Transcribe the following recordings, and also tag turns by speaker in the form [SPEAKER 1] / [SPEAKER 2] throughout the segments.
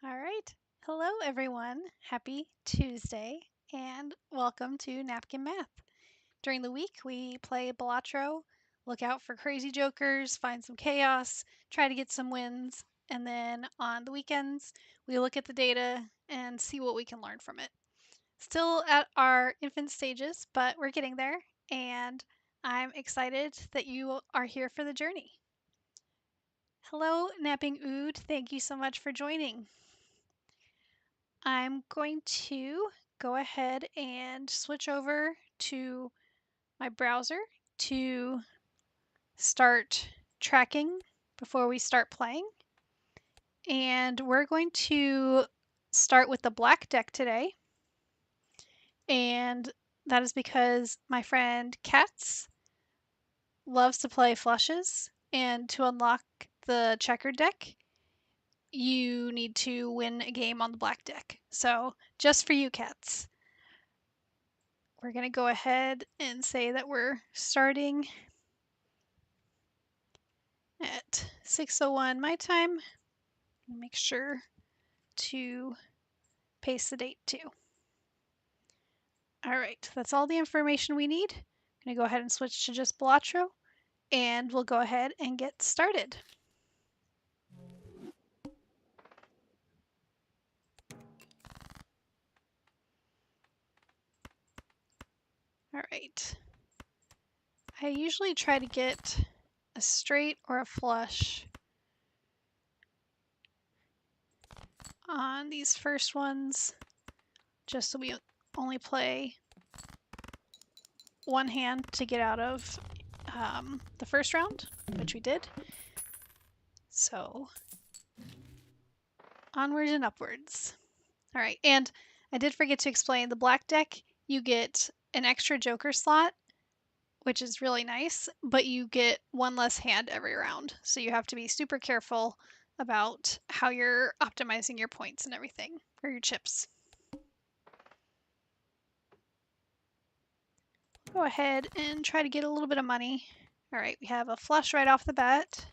[SPEAKER 1] All right. Hello, everyone. Happy Tuesday, and welcome to NapKim Math. During the week, we play Balatro, look out for crazy jokers, find some chaos, try to get some wins, and then on the weekends, we look at the data and see what we can learn from it. Still at our infant stages, but we're getting there, and I'm excited that you are here for the journey. Hello, Napping Ood. Thank you so much for joining. I'm going to go ahead and switch over to my browser to start tracking before we start playing. And we're going to start with the black deck today. And that is because my friend Katz loves to play flushes. And to unlock the checkered deck, you need to win a game on the black deck. So just for you, Katz. We're going to go ahead and say that we're starting at 6:01 my time. Make sure to paste the date too. All right, that's all the information we need. I'm going to go ahead and switch to just Balatro, and we'll go ahead and get started. All right. I usually try to get a straight or a flush on these first ones, just so we only play one hand to get out of the first round, which we did. So onwards and upwards. All right, and I did forget to explain the black deck. You get an extra joker slot, which is really nice, but you get one less hand every round. So you have to be super careful about how you're optimizing your points and everything, or your chips. Go ahead and try to get a little bit of money. All right, we have a flush right off the bat.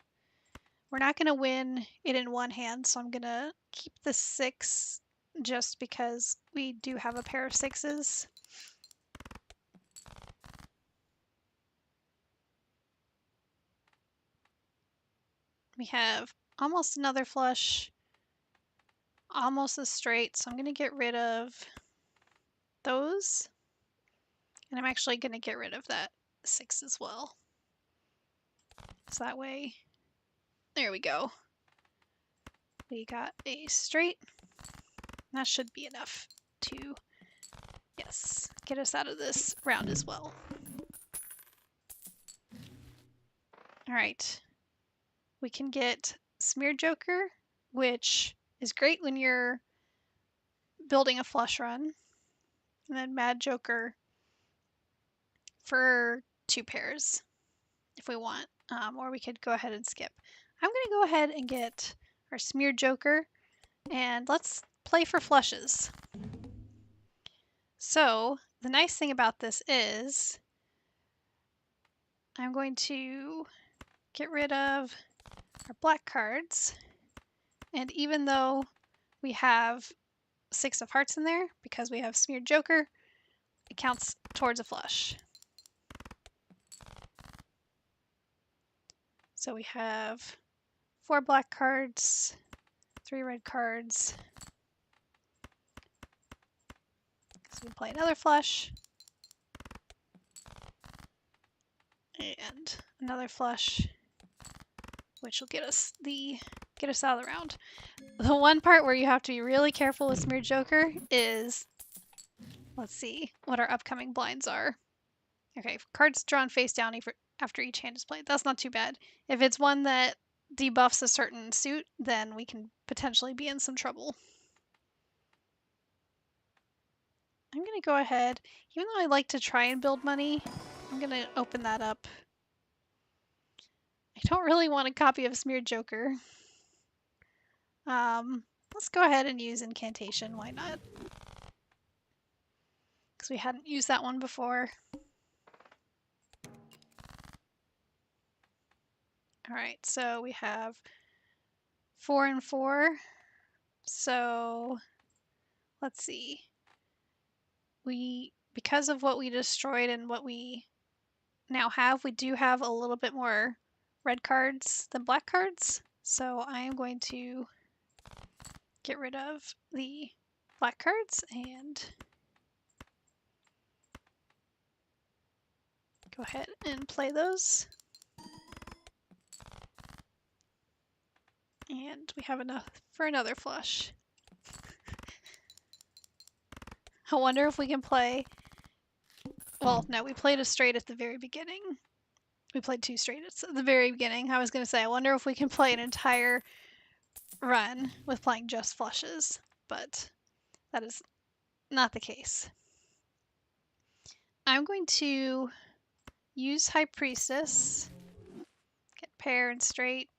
[SPEAKER 1] We're not going to win it in one hand, so I'm going to keep the 6 just because we do have a pair of 6s. We have almost another flush, almost a straight, so I'm going to get rid of those. And I'm actually going to get rid of that 6 as well. So that way, there we go. We got a straight. That should be enough to, yes, get us out of this round as well. All right. We can get Smear Joker, which is great when you're building a flush run. And then Mad Joker for 2 pairs if we want. Or we could go ahead and skip. I'm going to go ahead and get our Smear Joker, and let's play for flushes. So the nice thing about this is I'm going to get rid of our black cards, and even though we have 6 of hearts in there, because we have Smeared Joker, it counts towards a flush. So we have 4 black cards, 3 red cards. So we play another flush. And another flush, which will get us out of the round. The one part where you have to be really careful with Smeared Joker is, let's see what our upcoming blinds are. Okay, cards drawn face down after each hand is played. That's not too bad. If it's one that debuffs a certain suit, then we can potentially be in some trouble. I'm going to go ahead, even though I like to try and build money, I'm going to open that up. I don't really want a copy of Smeared Joker. Let's go ahead and use Incantation, why not? Because we hadn't used that one before. Alright, so we have 4 and 4. So let's see. Because of what we destroyed and what we now have, we do have a little bit more red cards than black cards. So I am going to get rid of the black cards and go ahead and play those. And we have enough for another flush. I wonder if we can play... Well, no, we played a straight at the very beginning. We played 2 straights at the very beginning. I was going to say, I wonder if we can play an entire run with playing just flushes, but that is not the case. I'm going to use High Priestess, get pair and straight,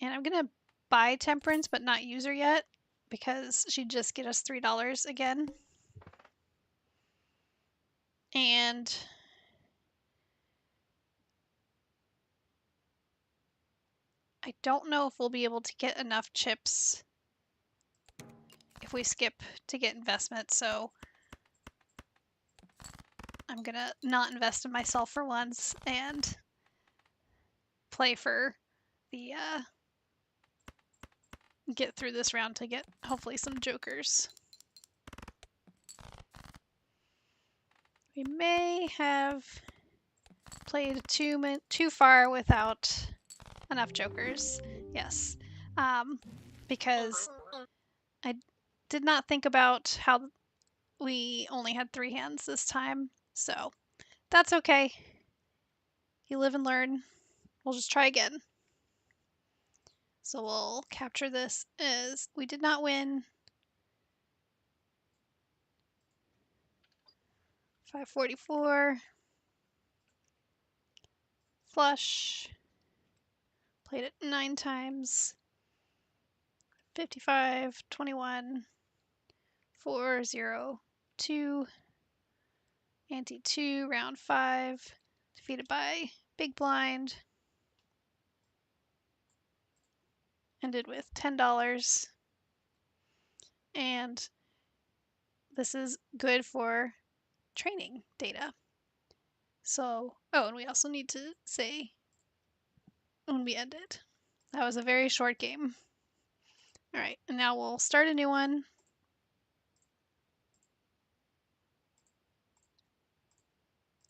[SPEAKER 1] and I'm going to buy Temperance but not use her yet because she'd just get us $3 again. And I don't know if we'll be able to get enough chips if we skip to get investment, so I'm gonna not invest in myself for once and play for the get through this round to get hopefully some jokers. We may have played too far without enough jokers. Yes, because I did not think about how we only had 3 hands this time, so that's okay. You live and learn. We'll just try again. So we'll capture this as we did not win. 544. Flush. Played it 9 times. 55, 21, 4, 0, 2. Ante 2, round 5. Defeated by Big Blind. Ended with $10. And this is good for training data. So, oh, and we also need to say when we ended. That was a very short game. All right, and now we'll start a new one.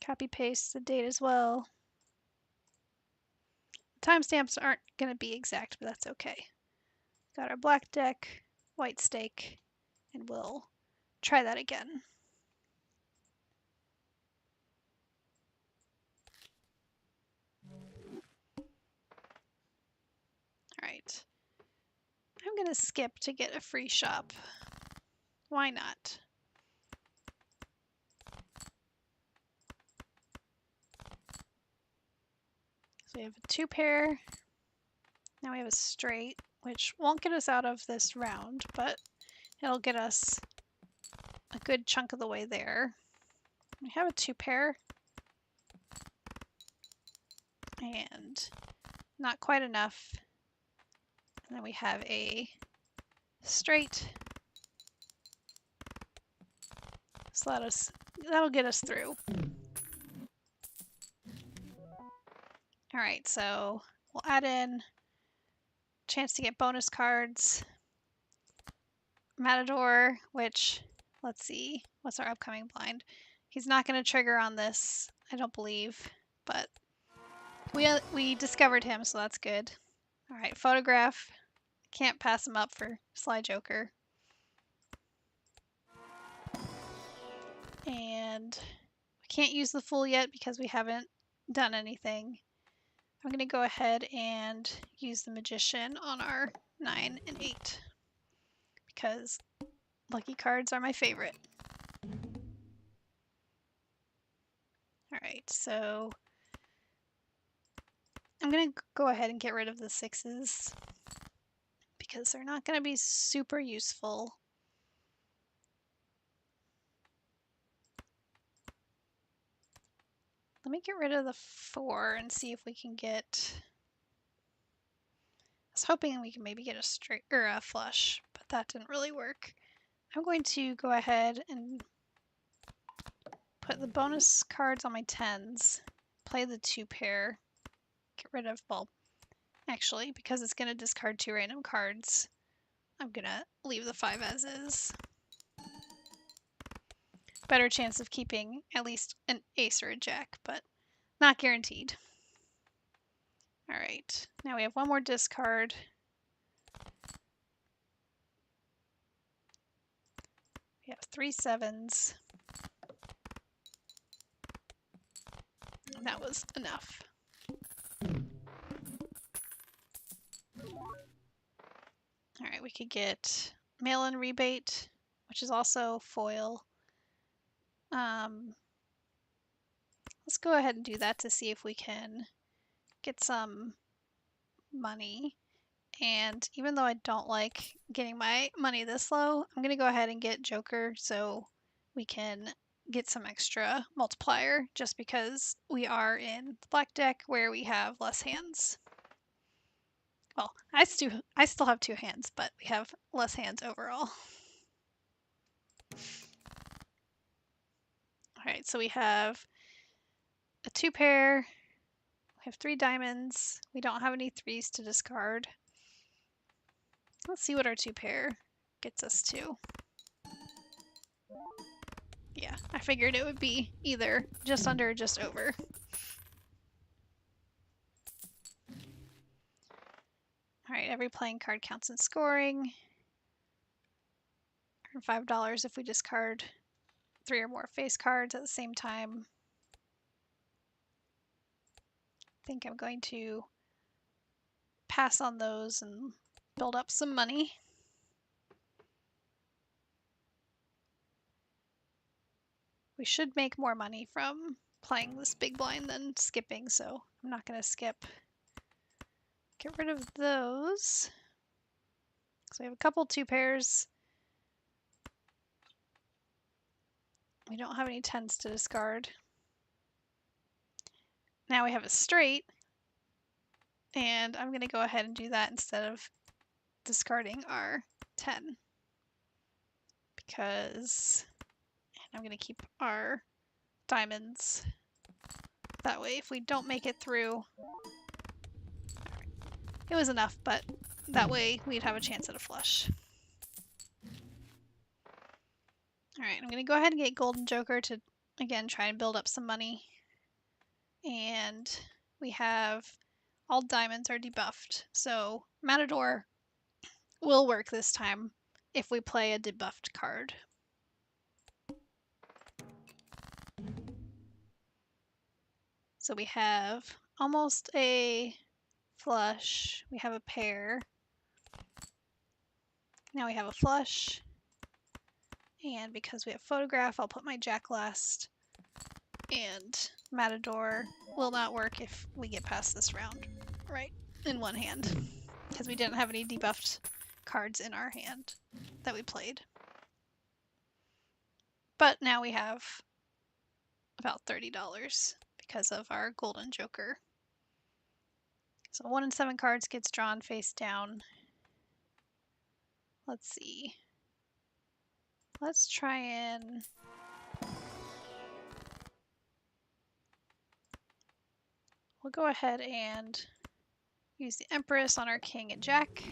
[SPEAKER 1] Copy paste the date as well. Timestamps aren't going to be exact, but that's okay. Got our black deck, white stake, and we'll try that again. All right. I'm going to skip to get a free shop. Why not? So we have a 2 pair. Now we have a straight, which won't get us out of this round, but it'll get us a good chunk of the way there. We have a 2 pair. And not quite enough. And then we have a straight. So that'll get us through. All right, so we'll add in chance to get bonus cards. Matador, which, let's see, what's our upcoming blind? He's not going to trigger on this, I don't believe, but we discovered him, so that's good. All right, photograph. Can't pass him up for Sly Joker. And we can't use the Fool yet because we haven't done anything. I'm going to go ahead and use the Magician on our 9 and 8 because lucky cards are my favorite. All right, so I'm going to go ahead and get rid of the 6s because they're not going to be super useful. Let me get rid of the 4 and see if we can get... I was hoping we can maybe get a straight or a flush, but that didn't really work. I'm going to go ahead and put the bonus cards on my 10s, play the 2 pair, get rid of, well, actually, because it's going to discard 2 random cards, I'm going to leave the 5 as is. Better chance of keeping at least an ace or a jack, but not guaranteed. Alright, now we have one more discard. We have 3 7s. And that was enough. Alright, we could get mail-in rebate, which is also foil. Let's go ahead and do that to see if we can get some money. And even though I don't like getting my money this low, I'm going to go ahead and get Joker so we can get some extra multiplier just because we are in the black deck where we have less hands. Well, I still have 2 hands, but we have less hands overall. Alright, so we have a 2 pair, we have 3 diamonds, we don't have any 3s to discard. Let's see what our 2 pair gets us to. Yeah, I figured it would be either just under or just over. Alright, every playing card counts in scoring. Earn $5 if we discard 3 or more face cards at the same time. I think I'm going to pass on those and build up some money. We should make more money from playing this big blind than skipping, so I'm not going to skip. Get rid of those. So we have a couple 2 pairs. We don't have any 10s to discard. Now we have a straight, and I'm going to go ahead and do that instead of discarding our 10. Because I'm going to keep our diamonds. That way, if we don't make it through, it was enough, but that way we'd have a chance at a flush. Alright, I'm going to go ahead and get Golden Joker to, again, try and build up some money. And we have all diamonds are debuffed, so Matador will work this time if we play a debuffed card. So we have almost a flush, we have a pair, now we have a flush, and because we have photograph, I'll put my jack last, and Matador will not work if we get past this round, right, in one hand, because we didn't have any debuffed cards in our hand that we played. But now we have about $30 because of our Golden Joker. So 1 in 7 cards gets drawn face down. Let's see. Let's try and... We'll go ahead and use the Empress on our King and Jack.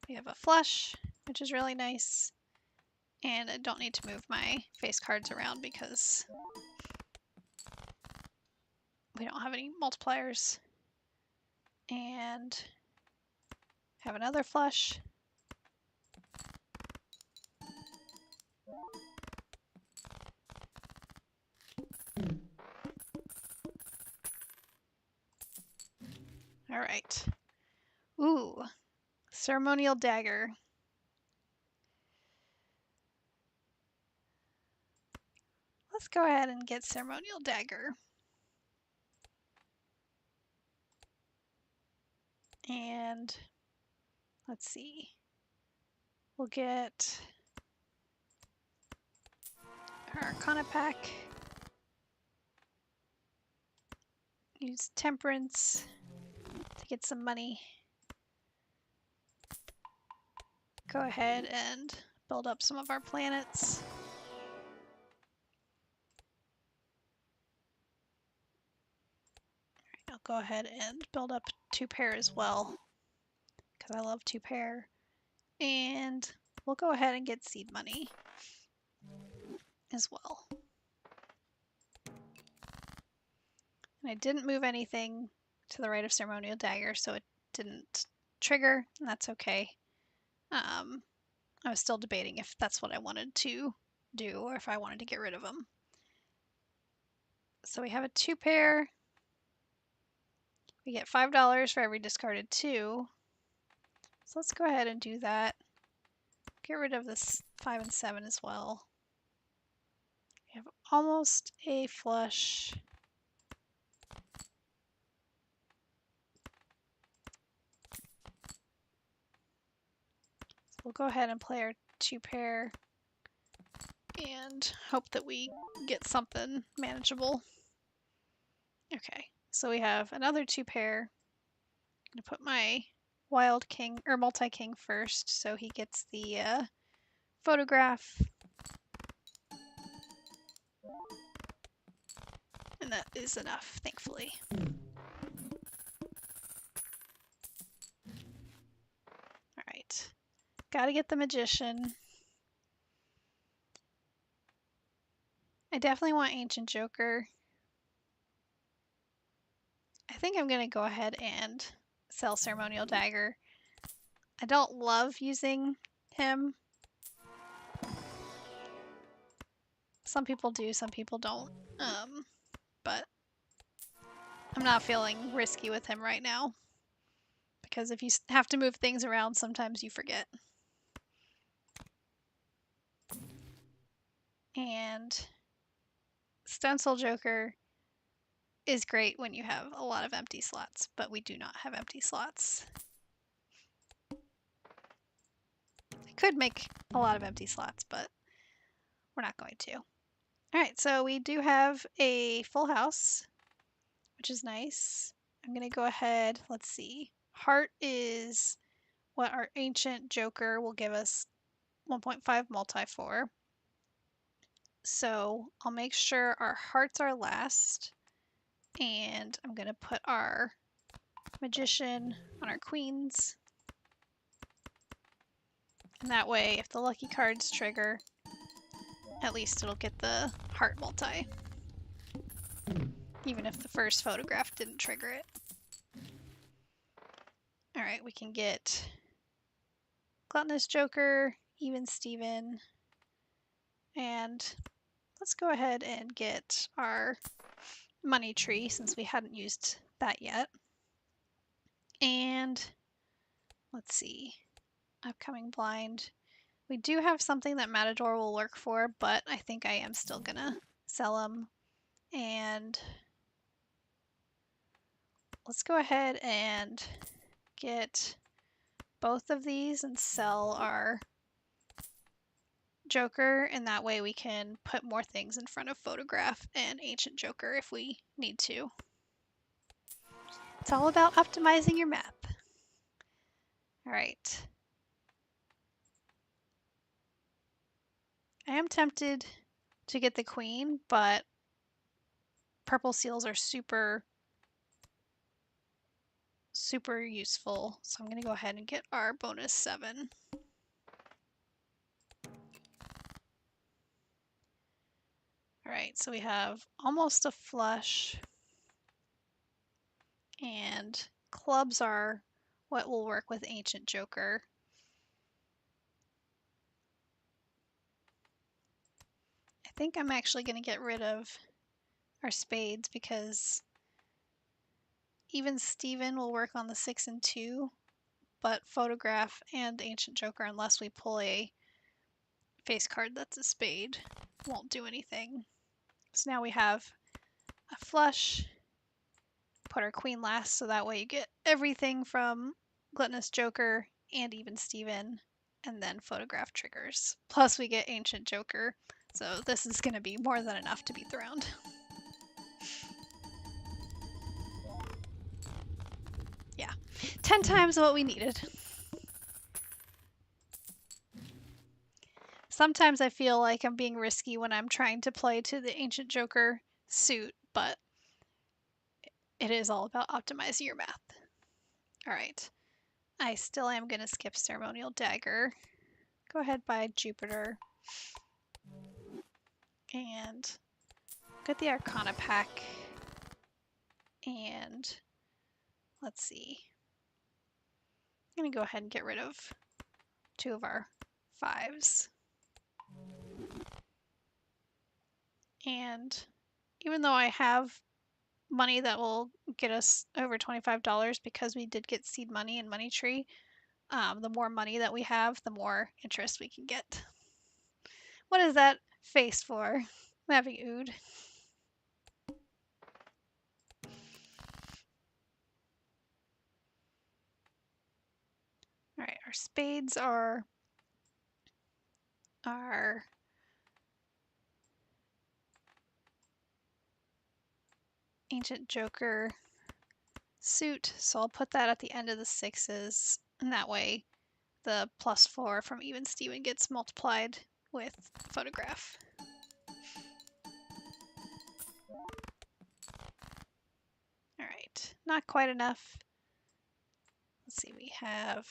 [SPEAKER 1] We have a flush, which is really nice. And I don't need to move my face cards around because we don't have any multipliers. And have another flush. All right. Ooh, Ceremonial Dagger. Let's go ahead and get Ceremonial Dagger. And let's see. We'll get our Arcana pack. Use Temperance to get some money. Go ahead and build up some of our planets. I'll go ahead and build up 2-pair as well, because I love 2-pair. And we'll go ahead and get seed money as well. And I didn't move anything to the right of Ceremonial Dagger, so it didn't trigger, and that's okay. I was still debating if that's what I wanted to do or if I wanted to get rid of them. So we have a 2-pair. We get $5 for every discarded 2. So let's go ahead and do that. Get rid of this 5 and 7 as well. We have almost a flush. So we'll go ahead and play our 2-pair and hope that we get something manageable. Okay, so we have another 2-pair. I'm gonna put my Wild King or Multi-King first, so he gets the photograph. And that is enough, thankfully. Alright. Gotta get the Magician. I definitely want Ancient Joker. I think I'm gonna go ahead and sell Ceremonial Dagger. I don't love using him. Some people do, some people don't. But I'm not feeling risky with him right now. Because if you have to move things around, sometimes you forget. And Stencil Joker is great when you have a lot of empty slots, but we do not have empty slots. I could make a lot of empty slots, but we're not going to. Alright, so we do have a full house, which is nice. I'm going to go ahead, let's see. Heart is what our Ancient Joker will give us 1.5 multi for. So I'll make sure our hearts are last. And I'm going to put our Magician on our queens. And that way, if the lucky cards trigger, at least it'll get the heart multi. Even if the first photograph didn't trigger it. Alright, we can get Gluttonous Joker, Even Steven, and let's go ahead and get our money tree since we hadn't used that yet. And let's see, Upcoming Blind. We do have something that Matador will work for, but I think I am still gonna sell him. And let's go ahead and get both of these and sell our Joker, and that way we can put more things in front of Photograph and Ancient Joker if we need to. It's all about optimizing your map. Alright. I am tempted to get the Queen, but purple seals are super useful. So I'm going to go ahead and get our bonus 7. Alright, so we have almost a flush. And clubs are what will work with Ancient Joker. I think I'm actually going to get rid of our spades because Even Steven will work on the 6 and 2, but Photograph and Ancient Joker, unless we pull a face card that's a spade, won't do anything. So now we have a flush, put our queen last, so that way you get everything from Gluttonous Joker and Even Steven, and then Photograph triggers. Plus we get Ancient Joker So this is going to be more than enough to beat the round. Yeah, 10 times what we needed. Sometimes I feel like I'm being risky when I'm trying to play to the Ancient Joker suit, but it is all about optimizing your math. All right. I still am going to skip Ceremonial Dagger. Go ahead, buy Jupiter. And get the Arcana pack. And let's see. I'm going to go ahead and get rid of 2 of our 5s. And even though I have money that will get us over $25 because we did get seed money and money tree, the more money that we have, the more interest we can get. What is that face for? I'm having ood. All right, our spades are our Ancient Joker suit, so I'll put that at the end of the 6s, and that way the +4 from Even Steven gets multiplied with photograph. All right, not quite enough. Let's see, we have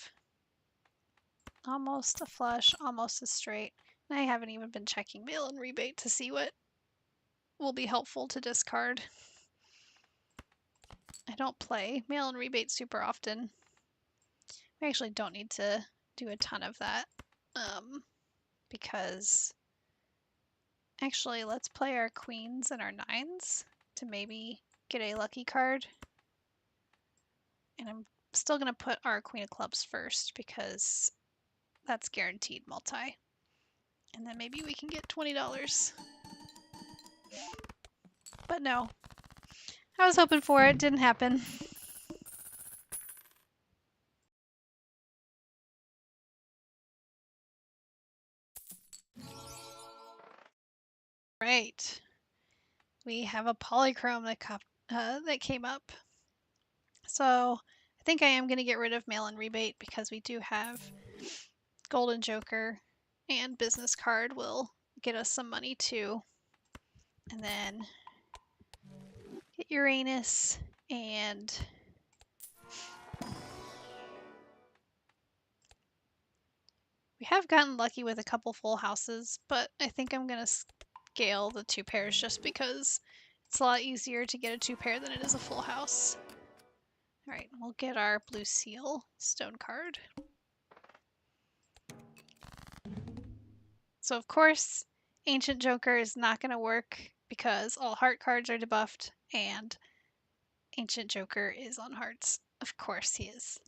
[SPEAKER 1] almost a flush, almost a straight. And I haven't even been checking mail and rebate to see what will be helpful to discard. I don't play mail and rebate super often. We actually don't need to do a ton of that because actually let's play our queens and our 9s to maybe get a lucky card. And I'm still going to put our Queen of Clubs first because that's guaranteed multi. And then maybe we can get $20. But no. I was hoping for it, didn't happen. Right. We have a polychrome that came up. So I think I am going to get rid of mail and rebate because we do have Golden Joker and business card will get us some money too. And then get Uranus and we have gotten lucky with a couple full houses, but I think I'm going to scale the 2 pairs just because it's a lot easier to get a 2 pair than it is a full house. All right, we'll get our blue seal stone card. So of course, Ancient Joker is not going to work because all heart cards are debuffed and Ancient Joker is on hearts. Of course he is.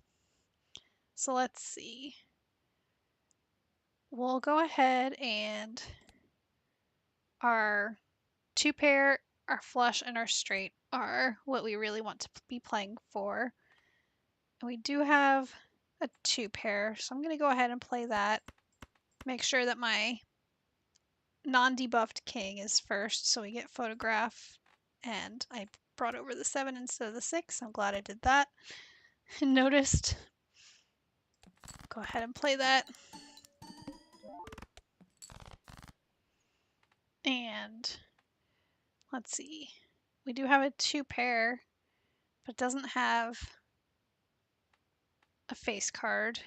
[SPEAKER 1] So let's see. We'll go ahead and our 2 pair, our flush, and our straight are what we really want to be playing for. And we do have a 2 pair, so I'm going to go ahead and play that. Make sure that my non-debuffed king is first, so we get photograph. And I brought over the 7 instead of the 6. I'm glad I did that. Noticed. Go ahead and play that. And let's see. We do have a 2 pair, but it doesn't have a face card.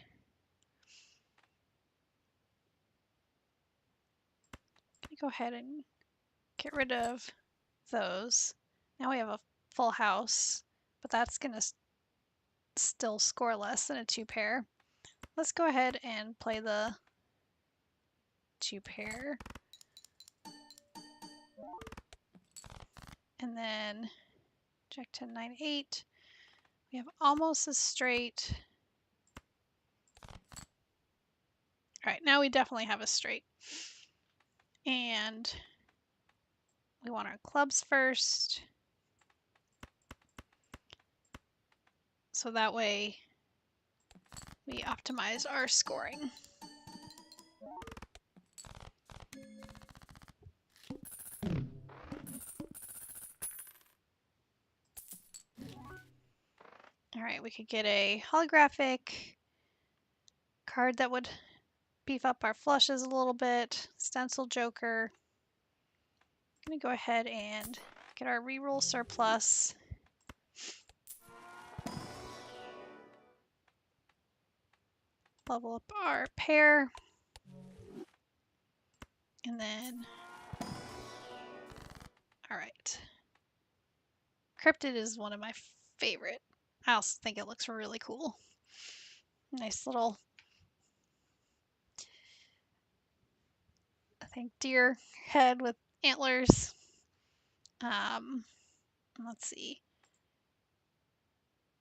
[SPEAKER 1] I'm gonna go ahead and get rid of those. Now we have a full house, but that's gonna still score less than a 2 pair. Let's go ahead and play the 2 pair. And then Jack 10, 9, 8. We have almost a straight. All right, now we definitely have a straight. And we want our clubs first. So that way we optimize our scoring. Alright, we could get a holographic card that would beef up our flushes a little bit. Stencil Joker. I'm going to go ahead and get our reroll surplus. Level up our pair. And then, alright. Cryptid is one of my favorite. I also think it looks really cool. Nice little, I think, deer head with antlers. Let's see.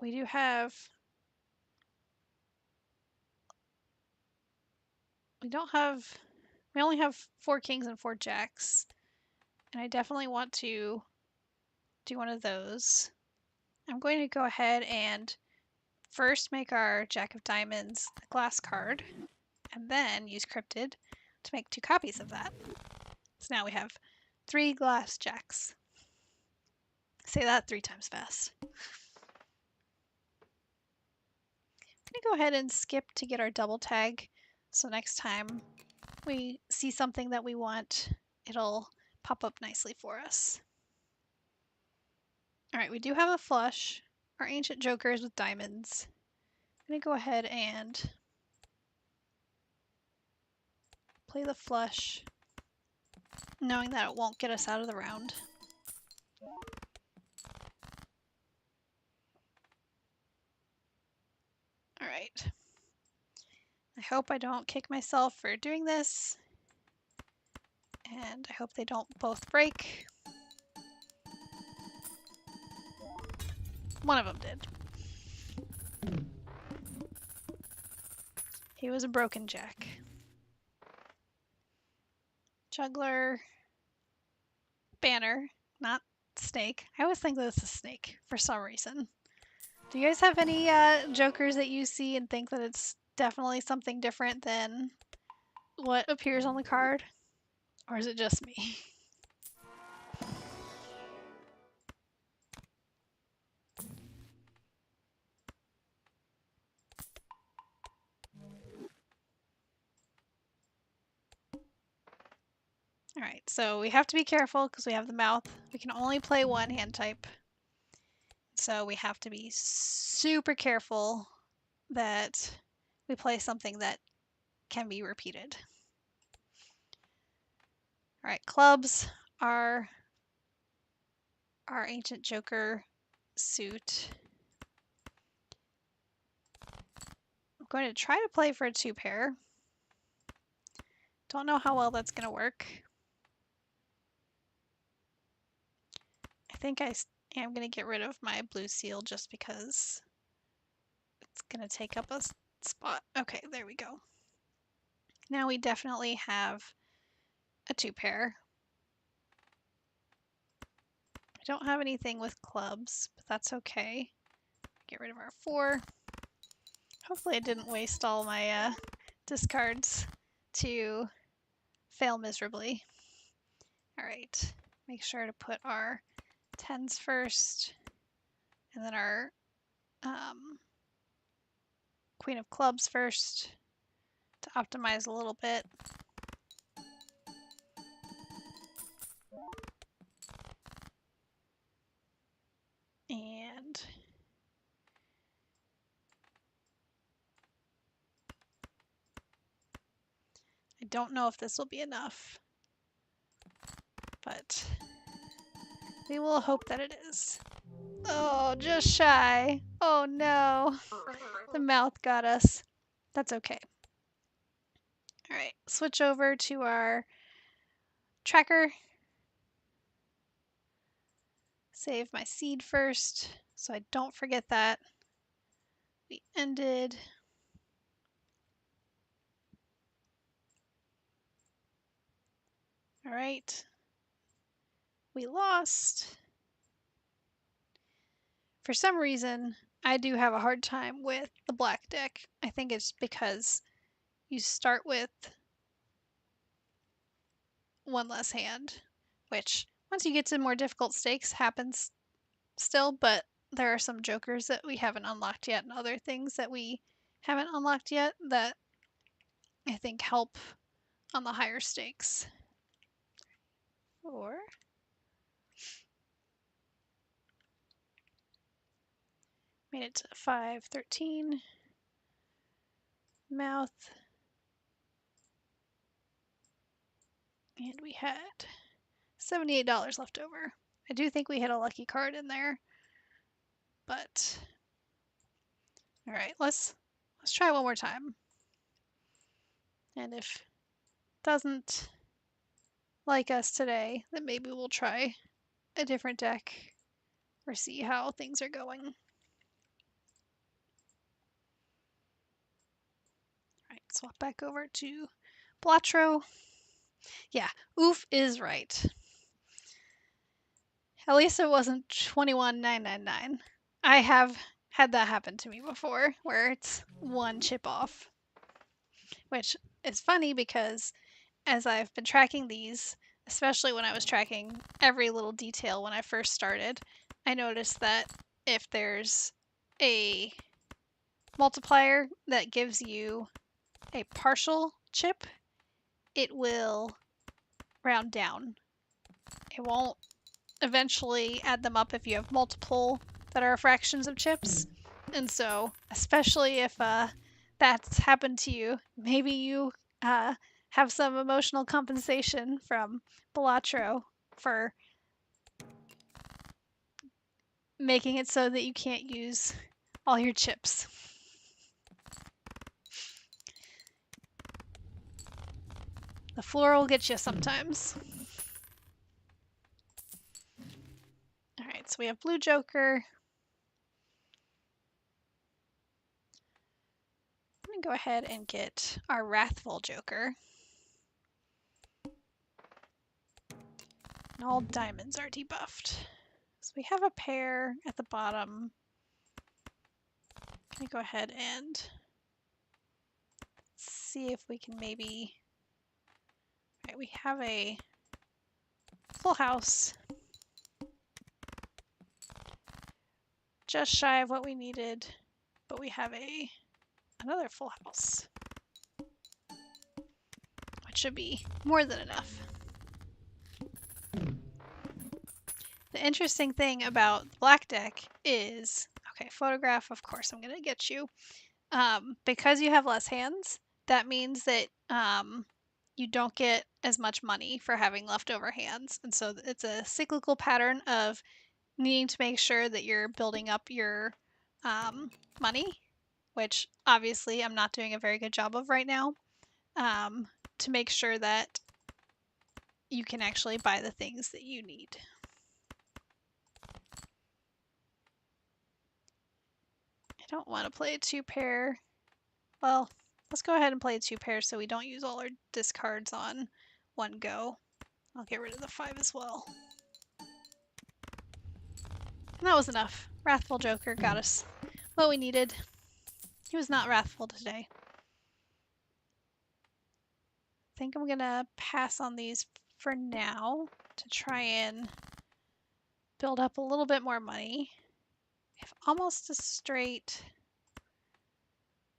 [SPEAKER 1] We only have 4 kings and 4 jacks. And I definitely want to do one of those. I'm going to go ahead and first make our Jack of Diamonds a glass card, and then use Cryptid to make 2 copies of that. So now we have 3 glass jacks. Say that 3 times fast. I'm going to go ahead and skip to get our double tag, so next time we see something that we want, it'll pop up nicely for us. Alright, we do have a flush. Our Ancient Jokers with diamonds. I'm going to go ahead and play the flush, knowing that it won't get us out of the round. Alright. I hope I don't kick myself for doing this. And I hope they don't both break. One of them did. He was a broken jack. Juggler. Banner. Not snake. I always think that it's a snake for some reason. Do you guys have any jokers that you see and think that it's definitely something different than what appears on the card? Or is it just me? Alright, so we have to be careful because we have the mouth. We can only play one hand type. So we have to be super careful that we play something that can be repeated. Alright, clubs are our Ancient Joker suit. I'm going to try to play for a 2 pair. Don't know how well that's going to work. I think I am going to get rid of my blue seal just because it's going to take up a spot. Okay, there we go. Now we definitely have a 2 pair. I don't have anything with clubs, but that's okay. Get rid of our 4. Hopefully I didn't waste all my discards to fail miserably. Alright, make sure to put our 10s first, and then our Queen of Clubs first to optimize a little bit. And I don't know if this will be enough, but we will hope that it is. Oh, just shy. Oh no. The mouth got us. That's okay. Alright, switch over to our tracker. Save my seed first so I don't forget that. We ended. Alright. We lost. For some reason, I do have a hard time with the black deck. I think it's because you start with one less hand, which once you get to more difficult stakes happens still, but there are some jokers that we haven't unlocked yet and other things that we haven't unlocked yet that I think help on the higher stakes. 4. Made it to 513. Mouth. And we had $78 left over. I do think we hit a lucky card in there. But alright, let's try one more time. And if it doesn't like us today, then maybe we'll try a different deck or see how things are going. Alright, swap back over to Balatro. Yeah, oof is right. At least it wasn't 21,999. I have had that happen to me before, where it's one chip off. Which is funny because as I've been tracking these, especially when I was tracking every little detail when I first started, I noticed that if there's a multiplier that gives you a partial chip, it will round down. It won't eventually add them up if you have multiple that are fractions of chips. And so, especially if that's happened to you, maybe you have some emotional compensation from Balatro for making it so that you can't use all your chips. The floor will get you sometimes. Alright, so we have blue joker. I'm going to go ahead and get our wrathful joker. And all diamonds are debuffed. So we have a pair at the bottom. I'm going to go ahead and see if we can maybe... Right, we have a full house. Just shy of what we needed, but we have another full house. Which should be more than enough. The interesting thing about the black deck is, okay, photograph, of course I'm going to get you. Because you have less hands, that means that you don't get as much money for having leftover hands. And so it's a cyclical pattern of needing to make sure that you're building up your money, which obviously I'm not doing a very good job of right now, to make sure that you can actually buy the things that you need. I don't want to play a 2-pair. Well, let's go ahead and play a 2-pair so we don't use all our discards on one go. I'll get rid of the 5 as well. And that was enough. Wrathful Joker got us what we needed. He was not wrathful today. I think I'm gonna pass on these for now to try and build up a little bit more money. We have almost a straight.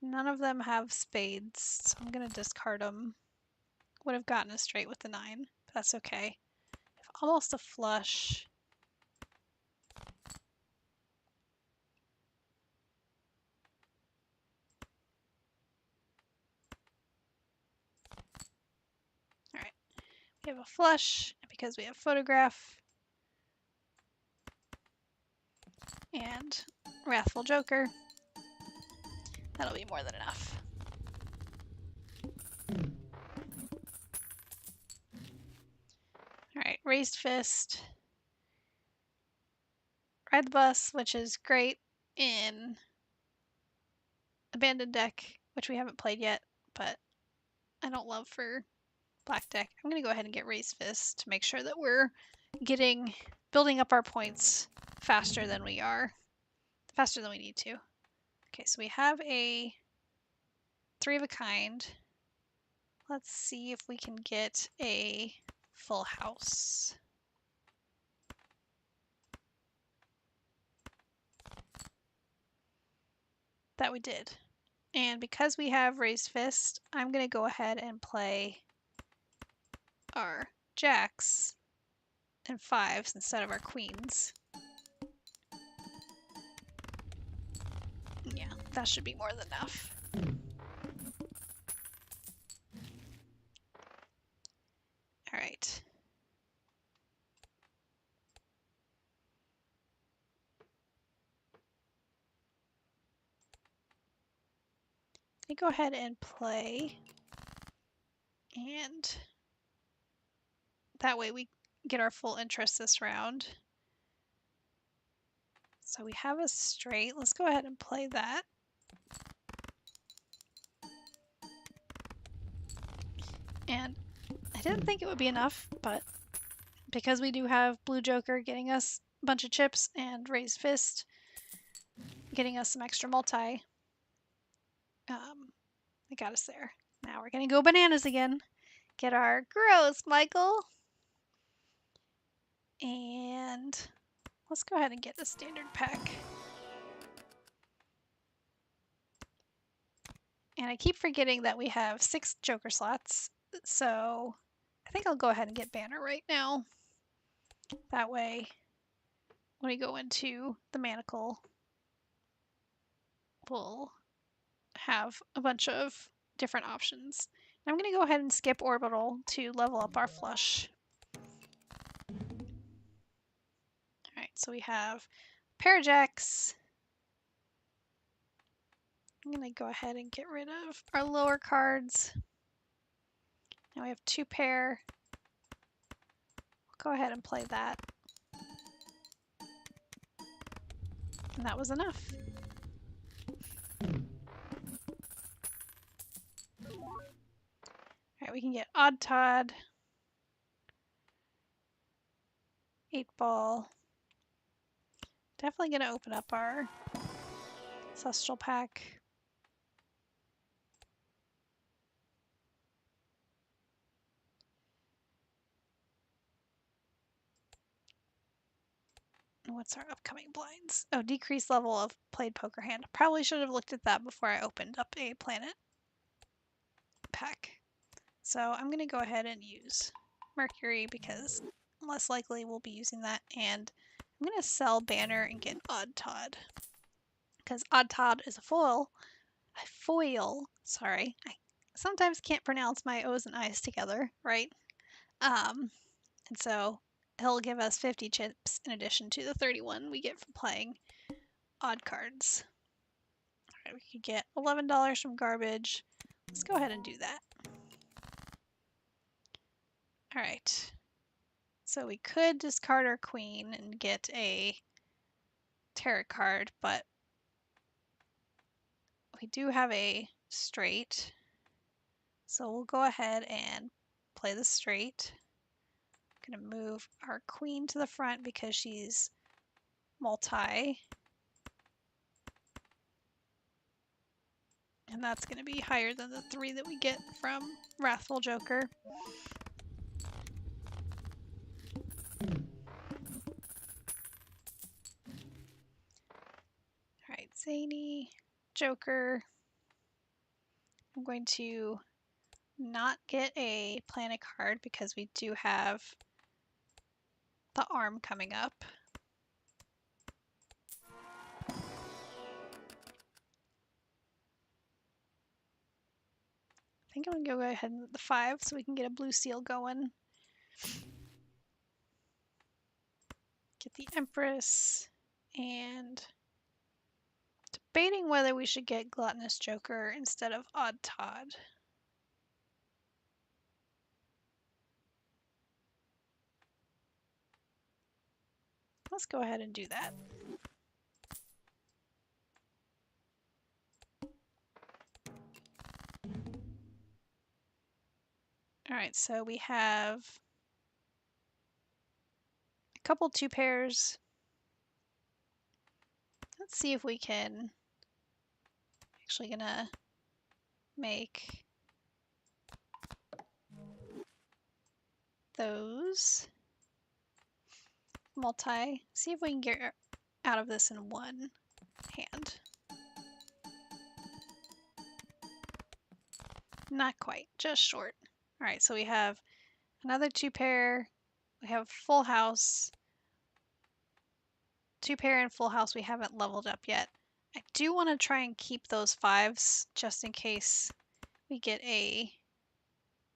[SPEAKER 1] None of them have spades, so I'm gonna discard them. Would have gotten a straight with the 9, but that's okay. We have almost a flush. Alright, we have a flush, and because we have photograph and Wrathful Joker, that'll be more than enough. Alright, Raised Fist. Ride the Bus, which is great in Abandoned Deck, which we haven't played yet, but I don't love for Black Deck. I'm going to go ahead and get Raised Fist to make sure that we're building up our points faster than we need to. Okay, so we have a 3 of a kind. Let's see if we can get a full house. That we did. And because we have raised fist, I'm going to go ahead and play our jacks and fives instead of our queens. Yeah, that should be more than enough. All right. Let me go ahead and play, and that way we get our full interest this round. So we have a straight. Let's go ahead and play that. And I didn't think it would be enough, but because we do have blue joker getting us a bunch of chips and raised fist getting us some extra multi, they got us there. Now we're gonna go bananas again. Get our gross, Michael. And let's go ahead and get the standard pack. And I keep forgetting that we have 6 joker slots, so I think I'll go ahead and get banner right now. That way, when we go into the manacle, we'll have a bunch of different options. I'm going to go ahead and skip orbital to level up our flush. Alright, so we have Parajacks. I'm going to go ahead and get rid of our lower cards. Now we have 2 pair. We'll go ahead and play that. And that was enough. Alright, we can get Odd Todd, 8 Ball. Definitely going to open up our Celestial pack. What's our upcoming blinds? Oh, decreased level of played poker hand. Probably should have looked at that before I opened up a planet pack. So I'm going to go ahead and use Mercury because less likely we'll be using that. And I'm going to sell Banner and get Odd Todd. Because Odd Todd is a foil. A foil. Sorry. I sometimes can't pronounce my O's and I's together, right? And so he'll give us 50 chips in addition to the 31 we get from playing odd cards. Alright, we could get $11 from garbage. Let's go ahead and do that. Alright. So we could discard our queen and get a tarot card, but we do have a straight. So we'll go ahead and play the straight. I'm going to move our queen to the front because she's multi. And that's going to be higher than the 3 that we get from Wrathful Joker. Alright, Zany, Joker. I'm going to not get a planet card because we do have the arm coming up. I think I'm going to go ahead and the 5 so we can get a blue seal going. Get the Empress, and debating whether we should get Gluttonous Joker instead of Odd Todd. Let's go ahead and do that. Alright, so we have a couple 2 pairs. Let's see if we can actually gonna make those multi. See if we can get out of this in one hand. Not quite, just short. All right, so we have another 2-pair. We have full house. 2-pair and full house we haven't leveled up yet. I do want to try and keep those 5s just in case we get a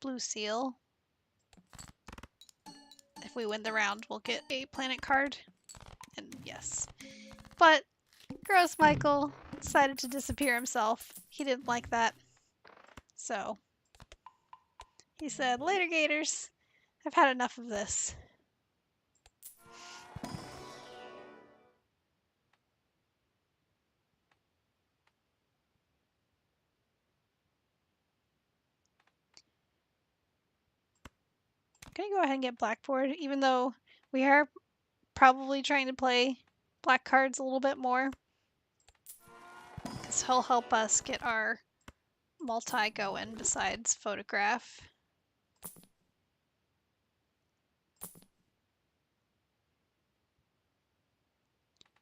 [SPEAKER 1] blue seal. If we win the round, we'll get a planet card. And yes. But Gross Michael decided to disappear himself. He didn't like that. So he said, "Later, Gators. I've had enough of this." I'm going to go ahead and get Blackboard, even though we are probably trying to play black cards a little bit more. Because he'll help us get our multi going besides photograph.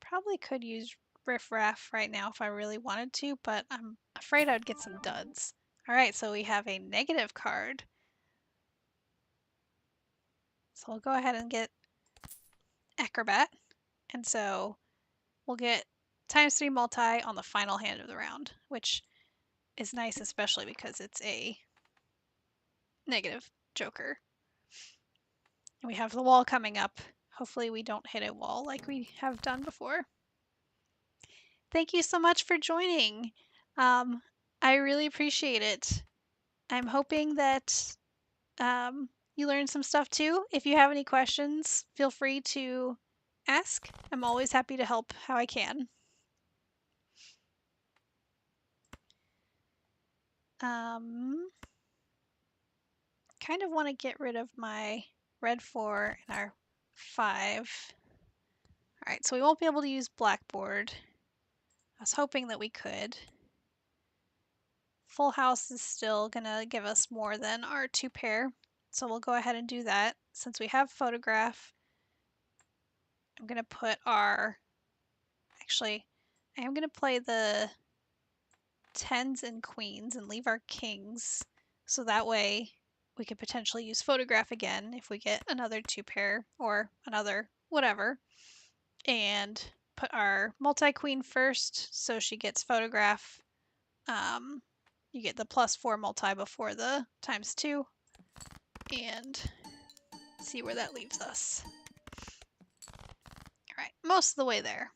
[SPEAKER 1] Probably could use Riff Raff right now if I really wanted to, but I'm afraid I'd get some duds. Alright, so we have a negative card. So we'll go ahead and get Acrobat. And so we'll get ×3 multi on the final hand of the round, which is nice, especially because it's a negative joker. And we have the wall coming up. Hopefully we don't hit a wall like we have done before. Thank you so much for joining. I really appreciate it. I'm hoping that you learned some stuff too. If you have any questions, feel free to ask. I'm always happy to help how I can. Kind of want to get rid of my red 4 and our 5. All right, so we won't be able to use Blackboard. I was hoping that we could. Full house is still gonna give us more than our 2-pair, so we'll go ahead and do that. Since we have photograph, I'm gonna put our, actually, I am gonna play the 10s and queens and leave our kings, so that way we could potentially use photograph again if we get another 2-pair or another whatever, and put our multi-queen first so she gets photograph. You get the +4 multi before the ×2, and see where that leaves us. All right, most of the way there.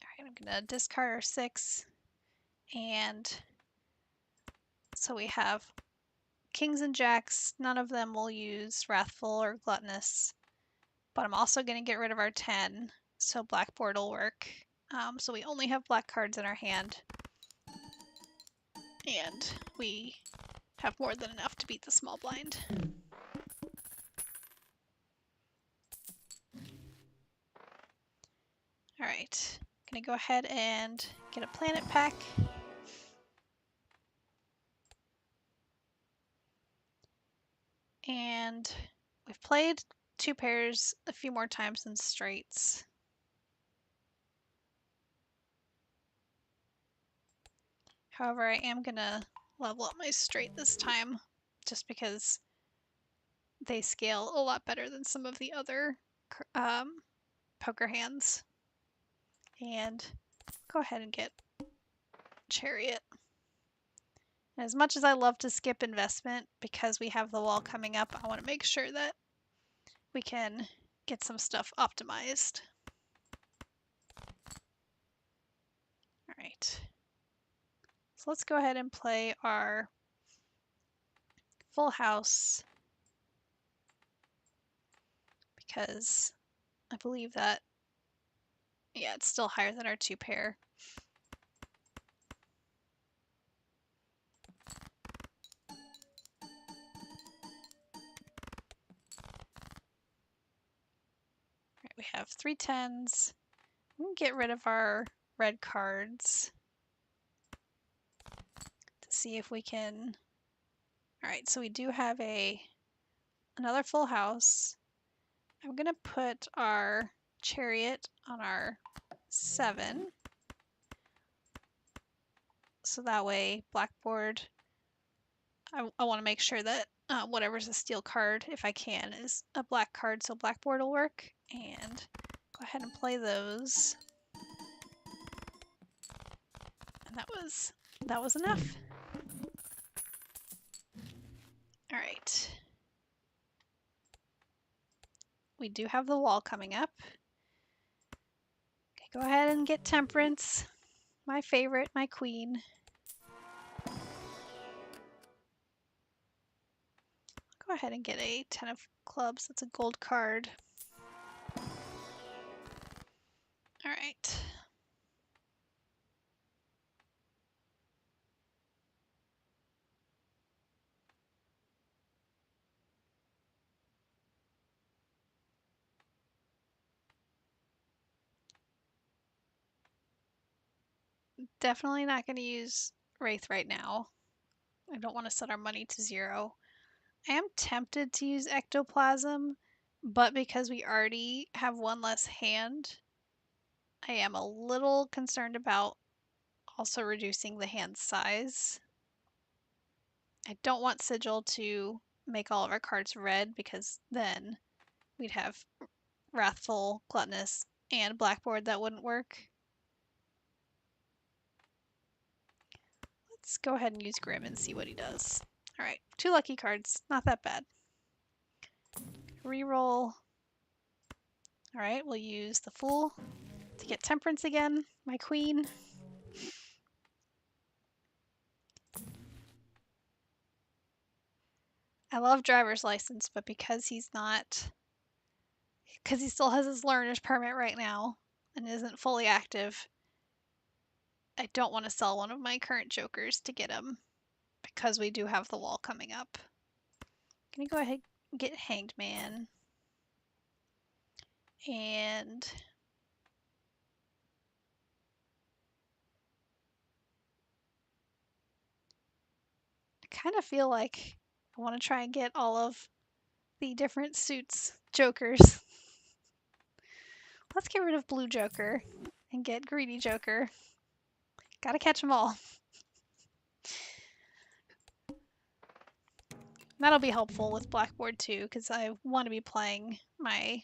[SPEAKER 1] All right, I'm gonna discard our 6, and so we have kings and jacks. None of them will use wrathful or gluttonous, but I'm also gonna get rid of our 10, so Blackboard will work. So we only have black cards in our hand, and we have more than enough to beat the small blind. All right, gonna go ahead and get a planet pack. And we've played 2-pairs a few more times than straights. However, I am gonna level up my straight this time, just because they scale a lot better than some of the other poker hands. And go ahead and get Chariot. And as much as I love to skip investment, because we have the wall coming up, I want to make sure that we can get some stuff optimized. All right. So let's go ahead and play our full house, because I believe that, yeah, it's still higher than our 2-pair. Right, we have 3 10s. We can get rid of our red cards to see if we can. All right, so we do have another full house. I'm gonna put our Chariot on our 7, So that way, blackboard, I want to make sure that whatever's a steel card, if I can, is a black card so blackboard will work. And go ahead and play those. And that was enough. All right. We do have the wall coming up. Okay, go ahead and get Temperance, my favorite, my queen. Go ahead and get a 10 of clubs. That's a gold card. All right. Definitely not going to use Wraith right now. I don't want to set our money to 0. I am tempted to use Ectoplasm, but because we already have one less hand, I am a little concerned about also reducing the hand size. I don't want Sigil to make all of our cards red because then we'd have Wrathful, Gluttonous, and Blackboard that wouldn't work. Let's go ahead and use Grim and see what he does. Alright, 2 lucky cards. Not that bad. Reroll. Alright, we'll use the Fool to get Temperance again, my queen. I love driver's license, but because he still has his learner's permit right now and isn't fully active, I don't want to sell one of my current jokers to get him because we do have the wall coming up. Gonna go ahead and get Hanged Man. And I kind of feel like I want to try and get all of the different suits jokers. Let's get rid of Blue Joker and get Greedy Joker. Gotta catch them all. That'll be helpful with Blackboard too, because I want to be playing my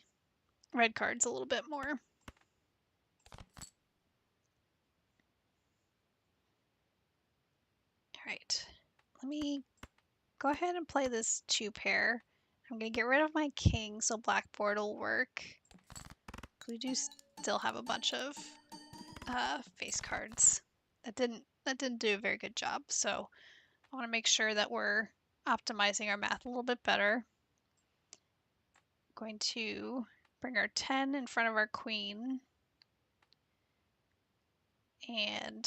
[SPEAKER 1] red cards a little bit more. Alright, let me go ahead and play this 2 pair. I'm going to get rid of my king so Blackboard will work. We do still have a bunch of face cards that didn't do a very good job, so I want to make sure that we're optimizing our math a little bit better. I'm going to bring our 10 in front of our queen, and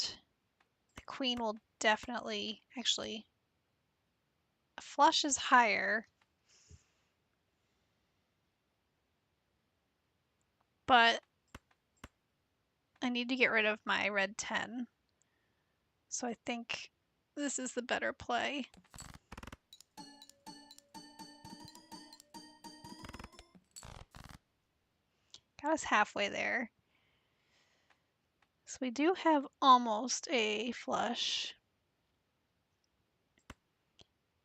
[SPEAKER 1] the queen will definitely, actually, a flush is higher, but I need to get rid of my red 10. So I think this is the better play. Got us halfway there. So we do have almost a flush.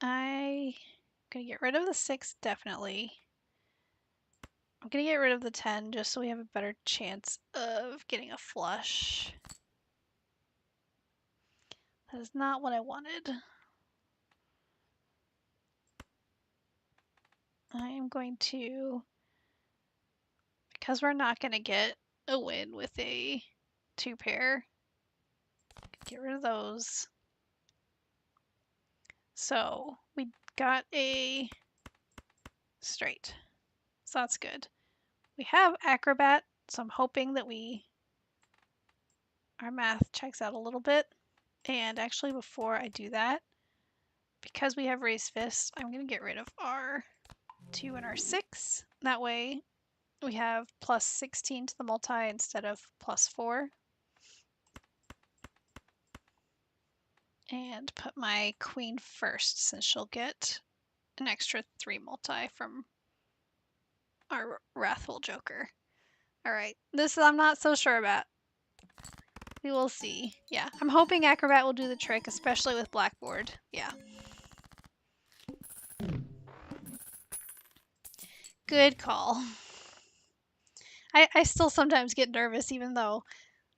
[SPEAKER 1] I'm gonna get rid of the 6, definitely. I'm gonna get rid of the 10 just so we have a better chance of getting a flush. That is not what I wanted. I am going to, because we're not gonna get a win with a 2 pair, get rid of those. So we got a straight, so that's good. We have Acrobat, so I'm hoping that our math checks out a little bit. And actually, before I do that, because we have Raised Fist, I'm going to get rid of our 2 and our 6. That way, we have plus 16 to the multi instead of plus 4. And put my queen first, since she'll get an extra 3 multi from our Wrathful Joker. Alright, this I'm not so sure about. We will see. Yeah, I'm hoping Acrobat will do the trick, especially with Blackboard. Yeah. Good call. I still sometimes get nervous even though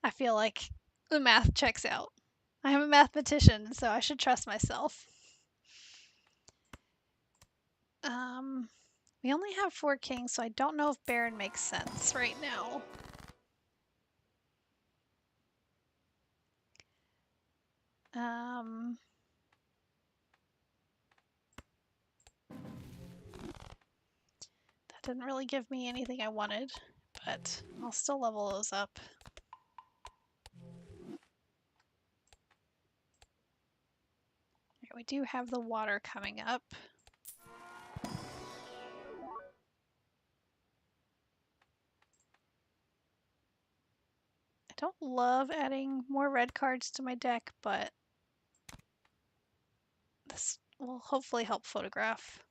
[SPEAKER 1] I feel like the math checks out. I am a mathematician, so I should trust myself. We only have 4 kings, so I don't know if Baron makes sense right now. That didn't really give me anything I wanted, but I'll still level those up. Okay, we do have the water coming up. I don't love adding more red cards to my deck, but this will hopefully help photograph.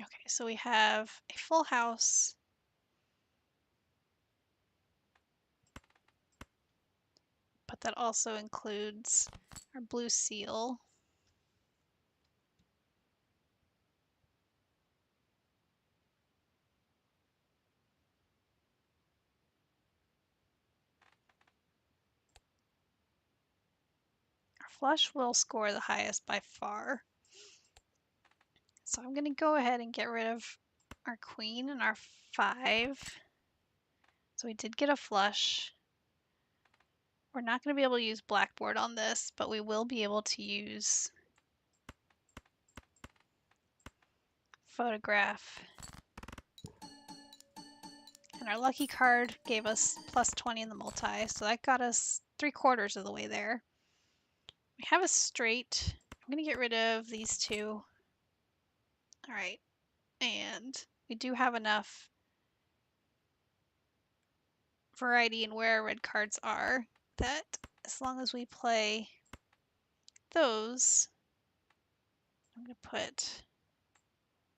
[SPEAKER 1] Okay, so we have a full house. But that also includes our blue seal. Our flush will score the highest by far. So I'm going to go ahead and get rid of our queen and our 5. So we did get a flush. We're not going to be able to use Blackboard on this, but we will be able to use photograph. And our lucky card gave us plus 20 in the multi, so that got us 3/4 of the way there. We have a straight. I'm going to get rid of these 2. All right, and we do have enough variety in where our red cards are that as long as we play those, I'm going to put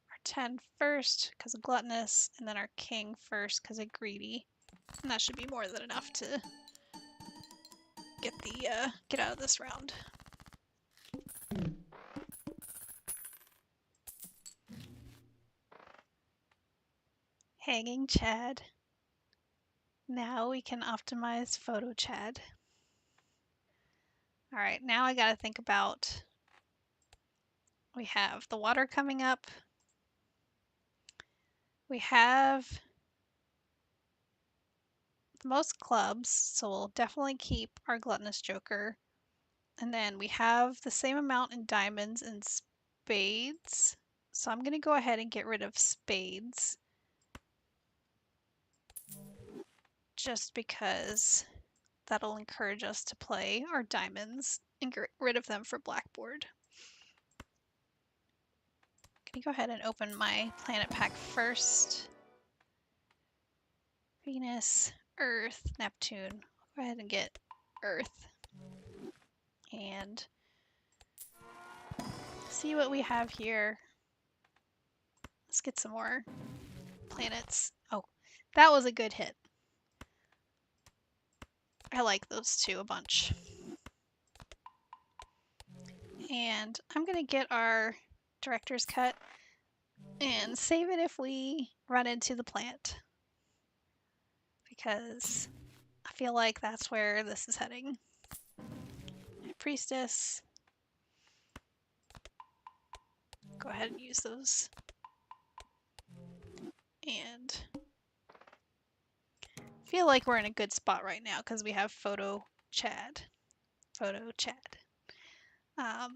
[SPEAKER 1] our 10 first because of gluttonous, and then our king first because of greedy, and that should be more than enough to get out of this round. Hanging Chad. Now we can optimize photo Chad. All right, now I got to think about, we have the water coming up. We have the most clubs, so we'll definitely keep our gluttonous joker. And then we have the same amount in diamonds and spades. So I'm going to go ahead and get rid of spades. Just because that'll encourage us to play our diamonds and get rid of them for Blackboard. I'm going to go ahead and open my planet pack first. Venus, Earth, Neptune. I'll go ahead and get Earth. And see what we have here. Let's get some more planets. Oh, that was a good hit. I like those 2 a bunch. And I'm going to get our director's cut and save it if we run into the plant. Because I feel like that's where this is heading. Priestess. Go ahead and use those. And I feel like we're in a good spot right now because we have photo Chad. Photo Chad. I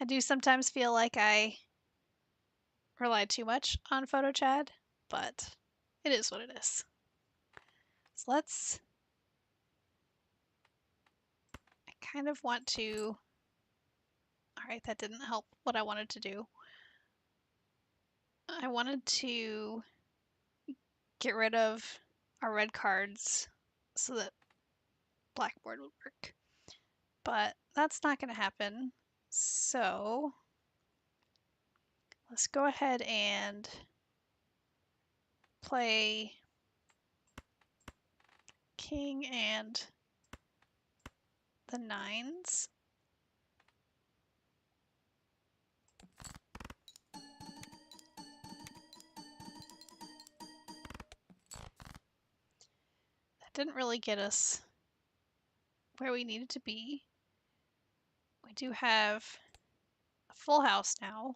[SPEAKER 1] do sometimes feel like I rely too much on photo Chad, but it is what it is. So I kind of want to, alright, that didn't help what I wanted to do. I wanted to get rid of our red cards so that Blackboard would work. But that's not going to happen. So let's go ahead and play king and the nines. That didn't really get us where we needed to be. We do have a full house now,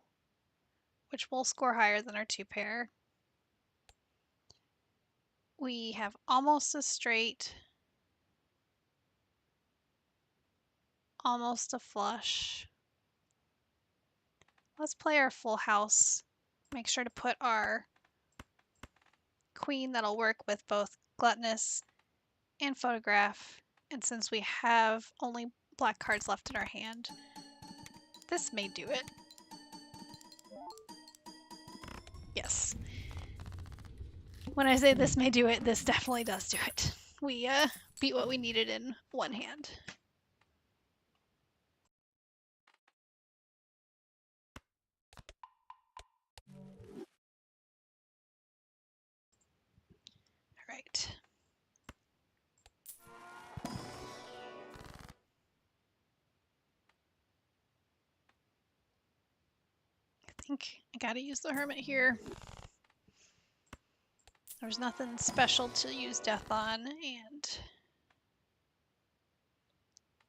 [SPEAKER 1] which will score higher than our 2 pair. We have almost a straight, almost a flush. Let's play our full house. Make sure to put our queen that'll work with both gluttonous and photograph. And since we have only black cards left in our hand, this may do it. Yes. When I say this may do it, this definitely does do it. We beat what we needed in one hand. All right. I think I gotta use the hermit here. There's nothing special to use death on, and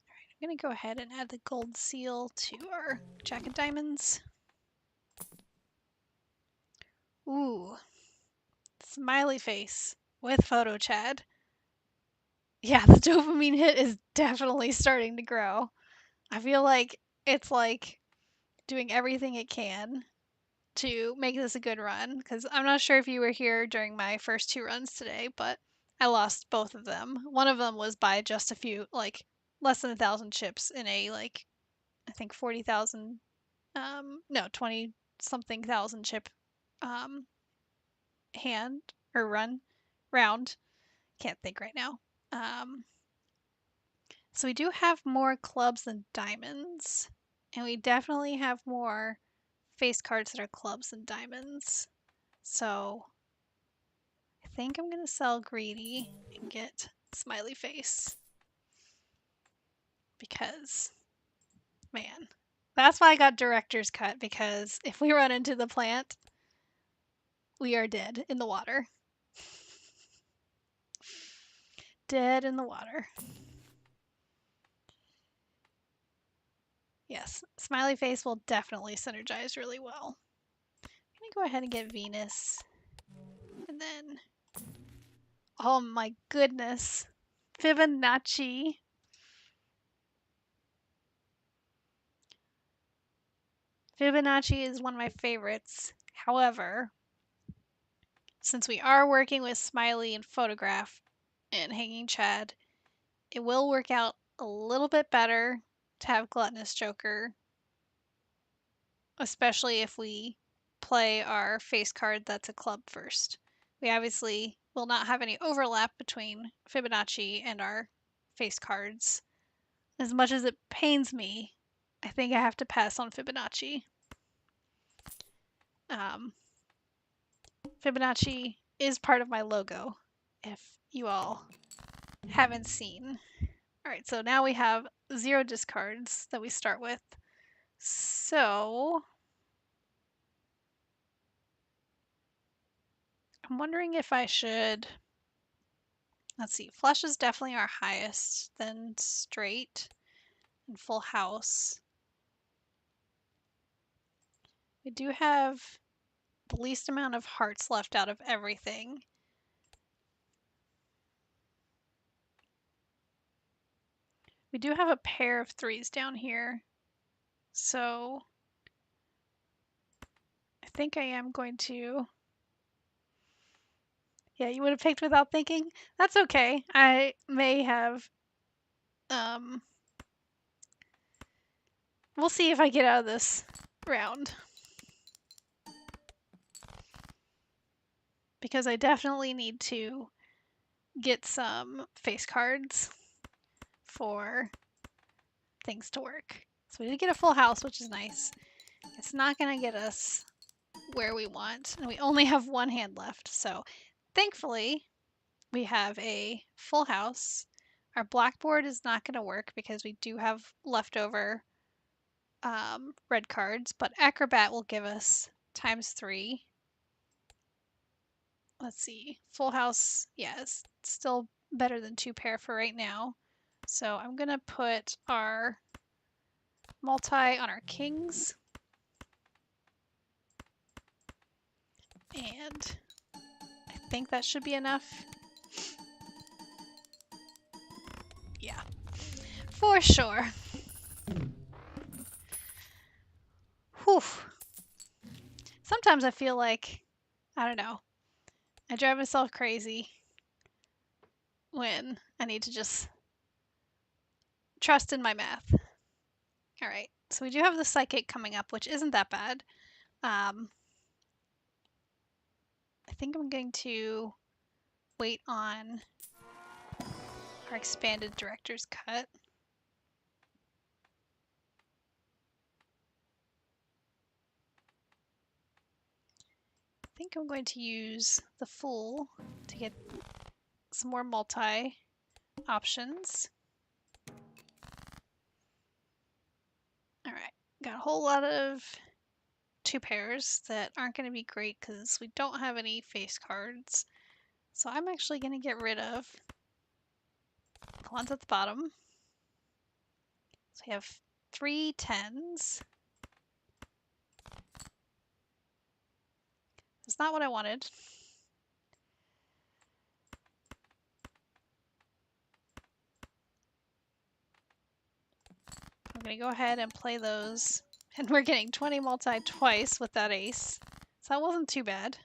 [SPEAKER 1] alright, I'm gonna go ahead and add the gold seal to our jack of diamonds. Ooh, smiley face with photo Chad. Yeah, the dopamine hit is definitely starting to grow. I feel like it's like doing everything it can to make this a good run, because I'm not sure if you were here during my first 2 runs today, but I lost both of them. One of them was by just a few, like less than 1,000 chips in a like I think 40,000, no 20 something thousand chip hand or round. Can't think right now. So we do have more clubs than diamonds, and we definitely have more face cards that are clubs and diamonds. So I think I'm gonna sell greedy and get smiley face, because man, that's why I got director's cut, because if we run into the plant, we are dead in the water. Dead in the water. Yes, smiley face will definitely synergize really well. I'm gonna go ahead and get Venus, and then oh my goodness, Fibonacci. Fibonacci is one of my favorites. However, since we are working with Smiley and Photograph and Hanging Chad, it will work out a little bit better to have Gluttonous Joker, especially if we play our face card that's a club first. We obviously will not have any overlap between Fibonacci and our face cards. As much as it pains me, I think I have to pass on Fibonacci. Fibonacci is part of my logo, if you all haven't seen. Alright, so now we have 0 discards that we start with. So I'm wondering if I should, let's see, flush is definitely our highest, then straight and full house. We do have the least amount of hearts left out of everything. We do have a pair of 3s down here, so I think I am going to. Yeah, you would have picked without thinking. That's okay. I may have. We'll see if I get out of this round, because I definitely need to get some face cards for things to work. So we did get a full house, which is nice. It's not going to get us where we want, and we only have one hand left. So thankfully, we have a full house. Our blackboard is not going to work because we do have leftover red cards, but acrobat will give us ×3. Let's see, full house, yes, still better than 2 pair for right now. So I'm gonna put our multi on our kings, and I think that should be enough. Yeah, for sure. Whew. Sometimes I feel like, I don't know, I drive myself crazy when I need to just trust in my math. All right, so we do have the psychic coming up, which isn't that bad. I think I'm going to wait on our expanded director's cut. I think I'm going to use the Fool to get some more multi options. Alright, got a whole lot of 2 pairs that aren't going to be great because we don't have any face cards. So I'm actually going to get rid of the ones at the bottom. So we have 3 10s. That's not what I wanted. I'm going to go ahead and play those. And we're getting 20 multi twice with that ace. So that wasn't too bad.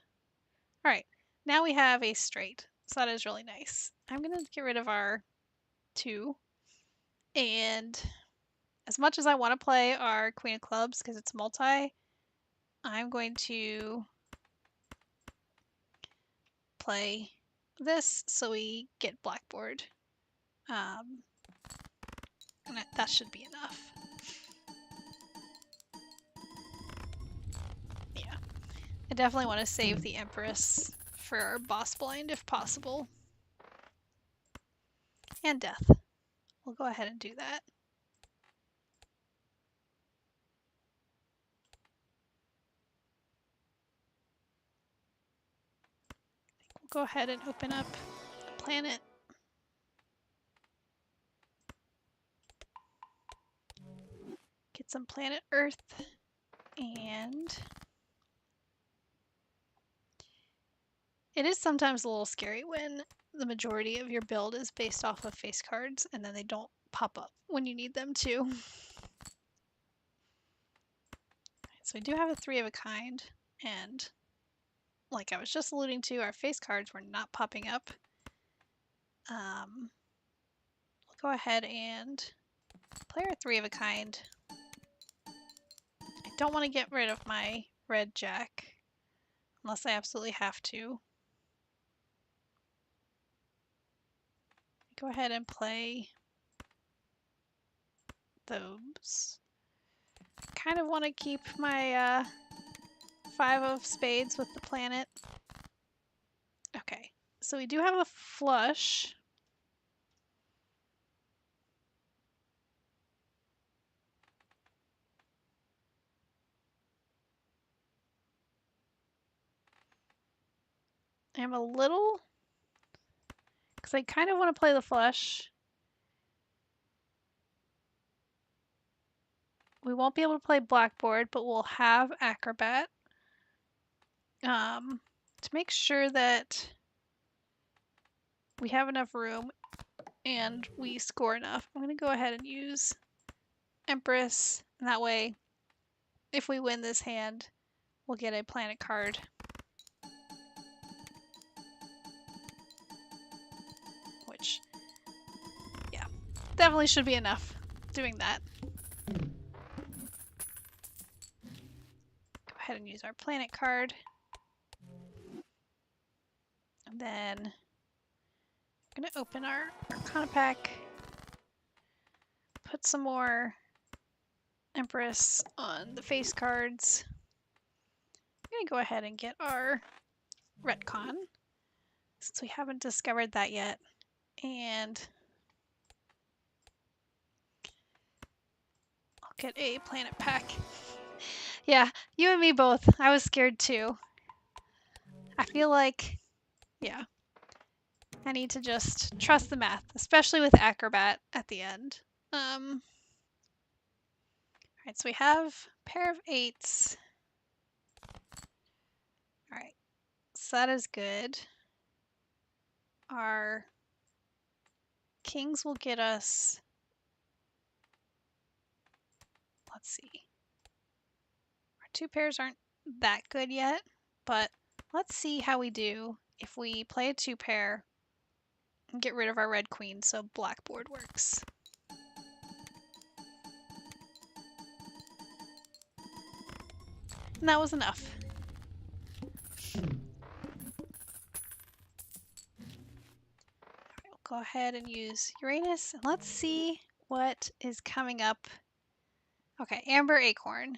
[SPEAKER 1] Alright, now we have ace straight. So that is really nice. I'm going to get rid of our 2. And as much as I want to play our queen of clubs because it's multi, I'm going to play this so we get blackboard. And that should be enough. Yeah. I definitely want to save the Empress for our boss blind if possible. And death. We'll go ahead and do that. We'll go ahead and open up the planet. Get some planet Earth. And it is sometimes a little scary when the majority of your build is based off of face cards and then they don't pop up when you need them to. So we do have a 3 of a kind, and like I was just alluding to, our face cards were not popping up. We'll go ahead and play our 3 of a kind. I don't want to get rid of my red jack unless I absolutely have to. Go ahead and play those. Kind of want to keep my 5 of spades with the planet. Okay, so we do have a flush. I'm a little, because I kind of want to play the flush. We won't be able to play blackboard, but we'll have acrobat. To make sure that we have enough room and we score enough, I'm going to go ahead and use Empress, and that way, if we win this hand, we'll get a planet card. Which, yeah, definitely should be enough doing that. Go ahead and use our planet card. And then I'm going to open our Arcana pack, put some more Empress on the face cards. I'm going to go ahead and get our retcon, since we haven't discovered that yet. And I'll get a planet pack. Yeah, you and me both. I was scared too. I feel like, yeah, I need to just trust the math, especially with Acrobat at the end. Alright, so we have a pair of 8s. Alright, so that is good. Our kings will get us, let's see. Our 2 pairs aren't that good yet, but let's see how we do if we play a 2 pair and get rid of our red queen so blackboard works. And that was enough. We'll go ahead and use Uranus, and let's see what is coming up. Okay, Amber Acorn.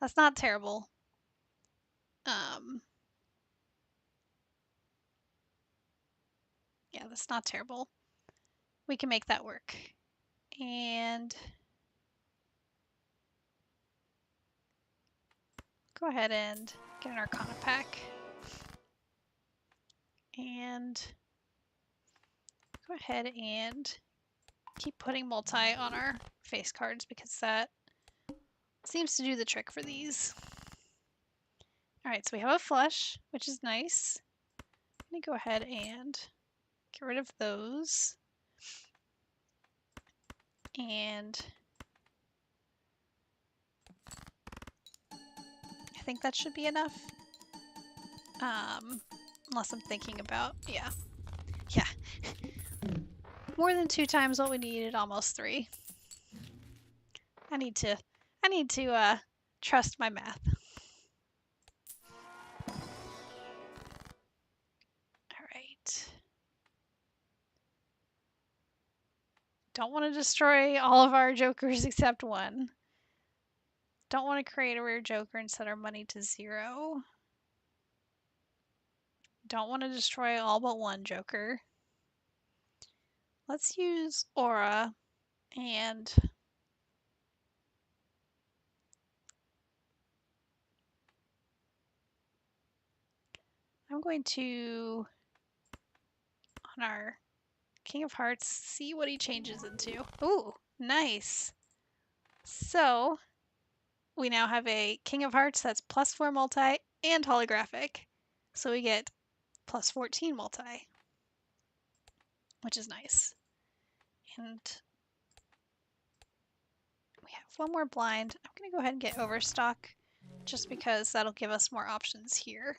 [SPEAKER 1] That's not terrible. Yeah, that's not terrible. We can make that work. And go ahead and get an Arcana pack. And go ahead and keep putting multi on our face cards because that seems to do the trick for these. Alright, so we have a flush, which is nice. I'm going to go ahead and get rid of those. And I think that should be enough. Unless I'm thinking about, yeah. More than 2 times what we needed, almost 3. I need to trust my math. Alright. Don't want to destroy all of our jokers except one. Don't want to create a rare joker and set our money to 0. Don't want to destroy all but one joker. Let's use Aura and I'm going to, on our King of Hearts, see what he changes into. Ooh, nice. So we now have a King of Hearts that's +4 multi and holographic. So we get +14 multi, which is nice. And we have one more blind. I'm going to go ahead and get Overstock just because that'll give us more options here.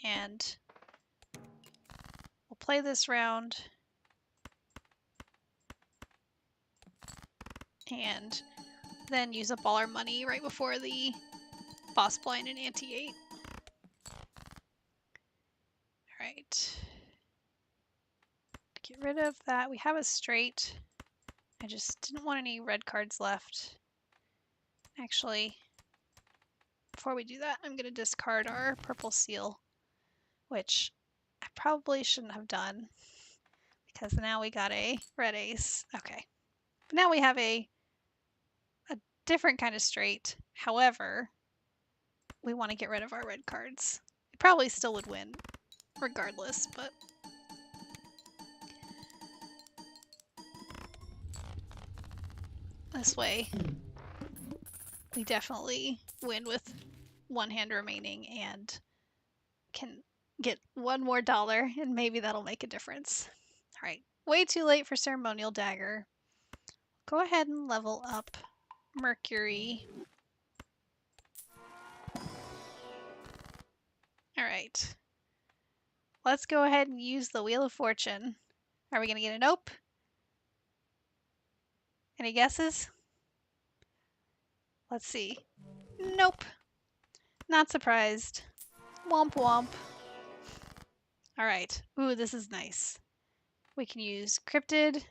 [SPEAKER 1] And we'll play this round. And then use up all our money right before the boss blind and ante-8. Alright. Get rid of that. We have a straight. I just didn't want any red cards left. Actually, before we do that, I'm going to discard our purple seal, which I probably shouldn't have done because now we got a red ace. Okay. But now we have a different kind of straight. However, we want to get rid of our red cards. We probably still would win regardless, but this way we definitely win with one hand remaining and can get one more dollar and maybe that'll make a difference. Alright, way too late for Ceremonial Dagger. Go ahead and level up Mercury. Alright. Let's go ahead and use the Wheel of Fortune. Are we going to get a nope? Any guesses? Let's see. Nope. Not surprised. Womp womp. Alright. Ooh, this is nice. We can use Cryptid.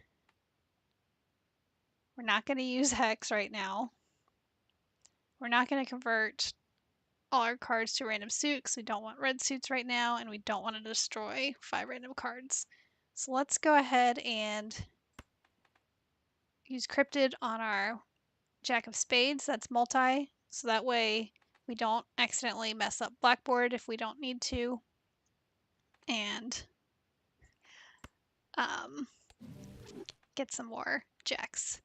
[SPEAKER 1] We're not going to use Hex right now. We're not going to convert all our cards to a random suit because we don't want red suits right now, and we don't want to destroy 5 random cards. So let's go ahead and use Cryptid on our Jack of Spades. That's multi, so that way we don't accidentally mess up blackboard if we don't need to. And get some more jacks.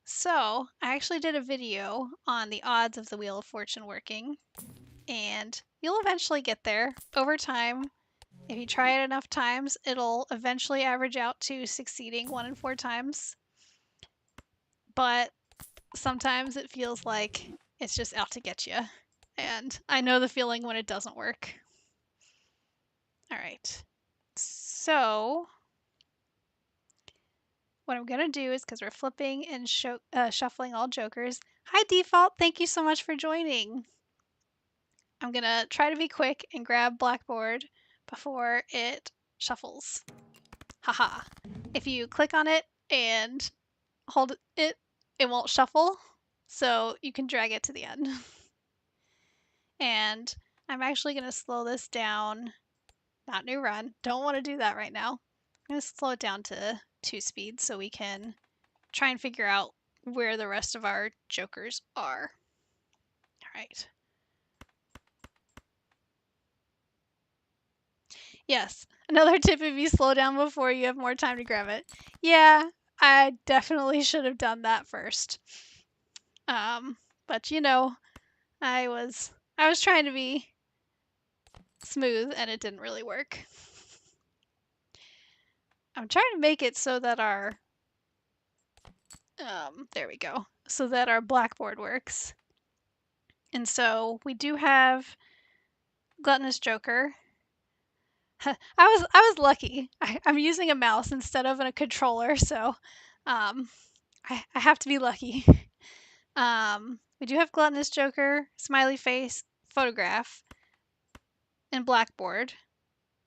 [SPEAKER 1] So I actually did a video on the odds of the Wheel of Fortune working, and you'll eventually get there. Over time, if you try it enough times, it'll eventually average out to succeeding 1 in 4 times. But sometimes it feels like it's just out to get you. And I know the feeling when it doesn't work. All right. So what I'm going to do is, because we're flipping and shuffling all jokers. Hi, Default. Thank you so much for joining. I'm going to try to be quick and grab Blackboard before it shuffles. Haha. If you click on it and hold it, it won't shuffle, so you can drag it to the end. And I'm actually going to slow this down. Not new run. Don't want to do that right now. I'm going to slow it down to 2 speeds so we can try and figure out where the rest of our jokers are. All right. Yes, another tip: if you slow down before, you have more time to grab it. Yeah, I definitely should have done that first. But you know, I was trying to be smooth and it didn't really work. I'm trying to make it so that our there we go. So that our blackboard works. And so we do have Gluttonous Joker. I was lucky. I'm using a mouse instead of a controller, so I have to be lucky. We do have Gluttonous Joker, Smiley Face, Photograph, and Blackboard.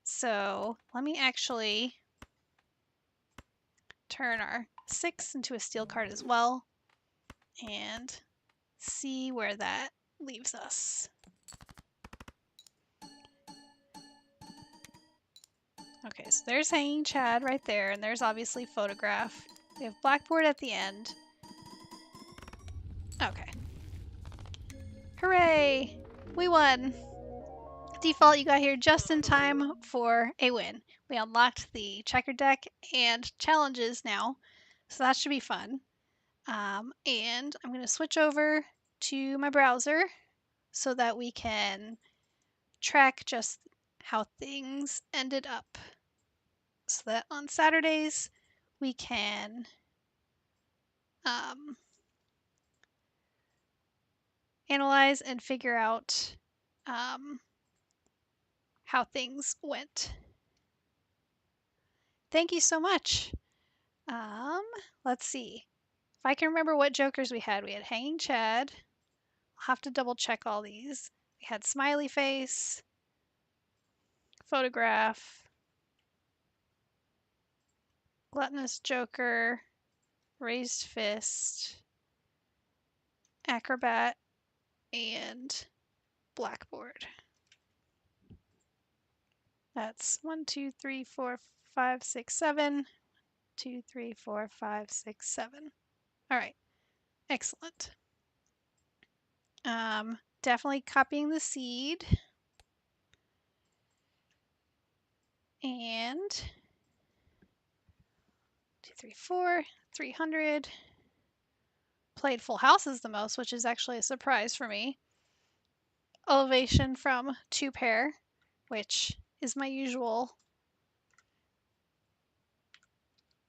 [SPEAKER 1] So let me actually turn our 6 into a steel card as well and see where that leaves us. Okay, so there's Hanging Chad right there, and there's obviously Photograph. We have Blackboard at the end. Okay. Hooray! We won! Default, you got here just in time for a win. We unlocked the checker deck and challenges now, so that should be fun. And I'm going to switch over to my browser so that we can track just how things ended up. So that on Saturdays we can analyze and figure out how things went. Thank you so much. Let's see. If I can remember what jokers we had Hanging Chad. I'll have to double check all these. We had Smiley Face, Photograph, Gluttonous Joker, Raised Fist, Acrobat, and Blackboard. That's 1, 2, 3, 4, 5, 6, 7. 2, 3, 4, 5, 6, 7. All right, excellent. Definitely copying the seed. And 2, 3, 4, 300. Played full houses the most, which is actually a surprise for me. Elevation from 2 pair, which is my usual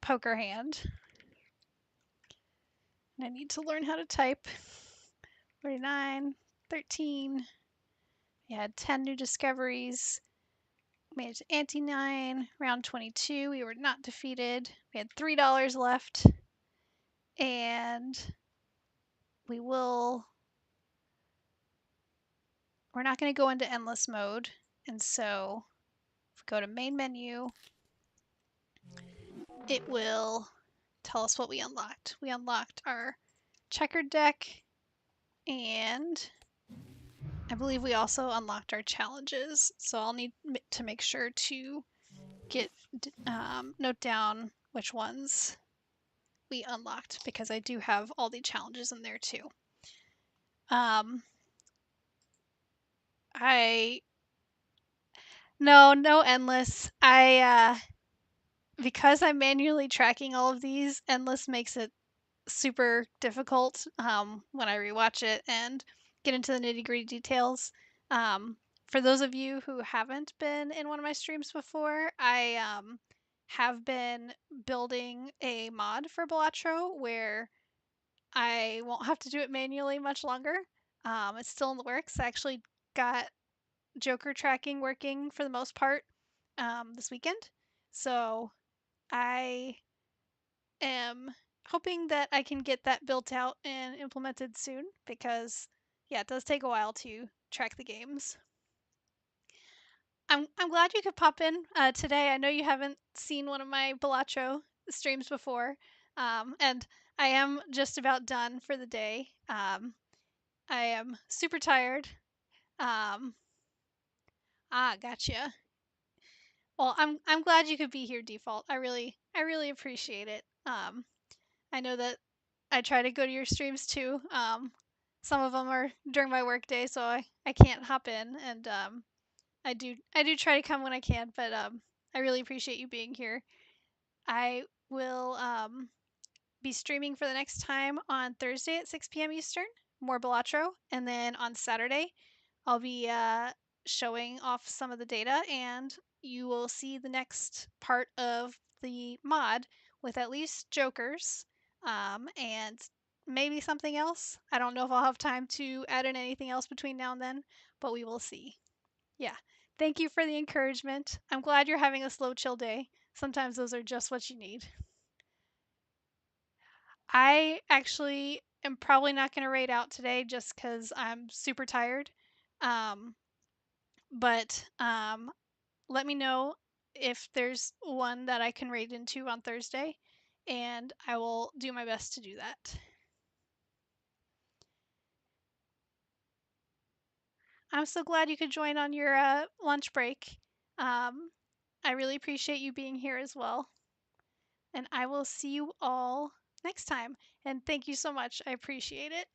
[SPEAKER 1] poker hand. And I need to learn how to type. 49, 13. We had 10 new discoveries. Made it to ante 9, round 22. We were not defeated. We had $3 left. And we're not going to go into endless mode. And so if we go to main menu, it will tell us what we unlocked. We unlocked our checkered deck and I believe we also unlocked our challenges, so I'll need to make sure to get note down which ones we unlocked because I do have all the challenges in there too. I no endless. I because I'm manually tracking all of these, endless makes it super difficult when I rewatch it and get into the nitty gritty details. For those of you who haven't been in one of my streams before, I have been building a mod for Balatro where I won't have to do it manually much longer. It's still in the works. I actually got Joker tracking working for the most part this weekend. So I am hoping that I can get that built out and implemented soon because, yeah, it does take a while to track the games. I'm glad you could pop in today. I know you haven't seen one of my Balatro streams before, and I am just about done for the day. I am super tired. Um, gotcha. Well, I'm glad you could be here, Default. I really appreciate it. I know that I try to go to your streams too. Some of them are during my work day, so I can't hop in, and I do try to come when I can, but I really appreciate you being here. I will be streaming for the next time on Thursday at 6 p.m. Eastern, more Balatro, and then on Saturday I'll be showing off some of the data, and you will see the next part of the mod with at least jokers and maybe something else. I don't know if I'll have time to add in anything else between now and then, but we will see. Yeah. Thank you for the encouragement. I'm glad you're having a slow chill day. Sometimes those are just what you need. I actually am probably not going to raid out today just because I'm super tired. Um, but let me know if there's one that I can raid into on Thursday, and I will do my best to do that. I'm so glad you could join on your lunch break. Um, I really appreciate you being here as well. And I will see you all next time. And thank you so much. I appreciate it.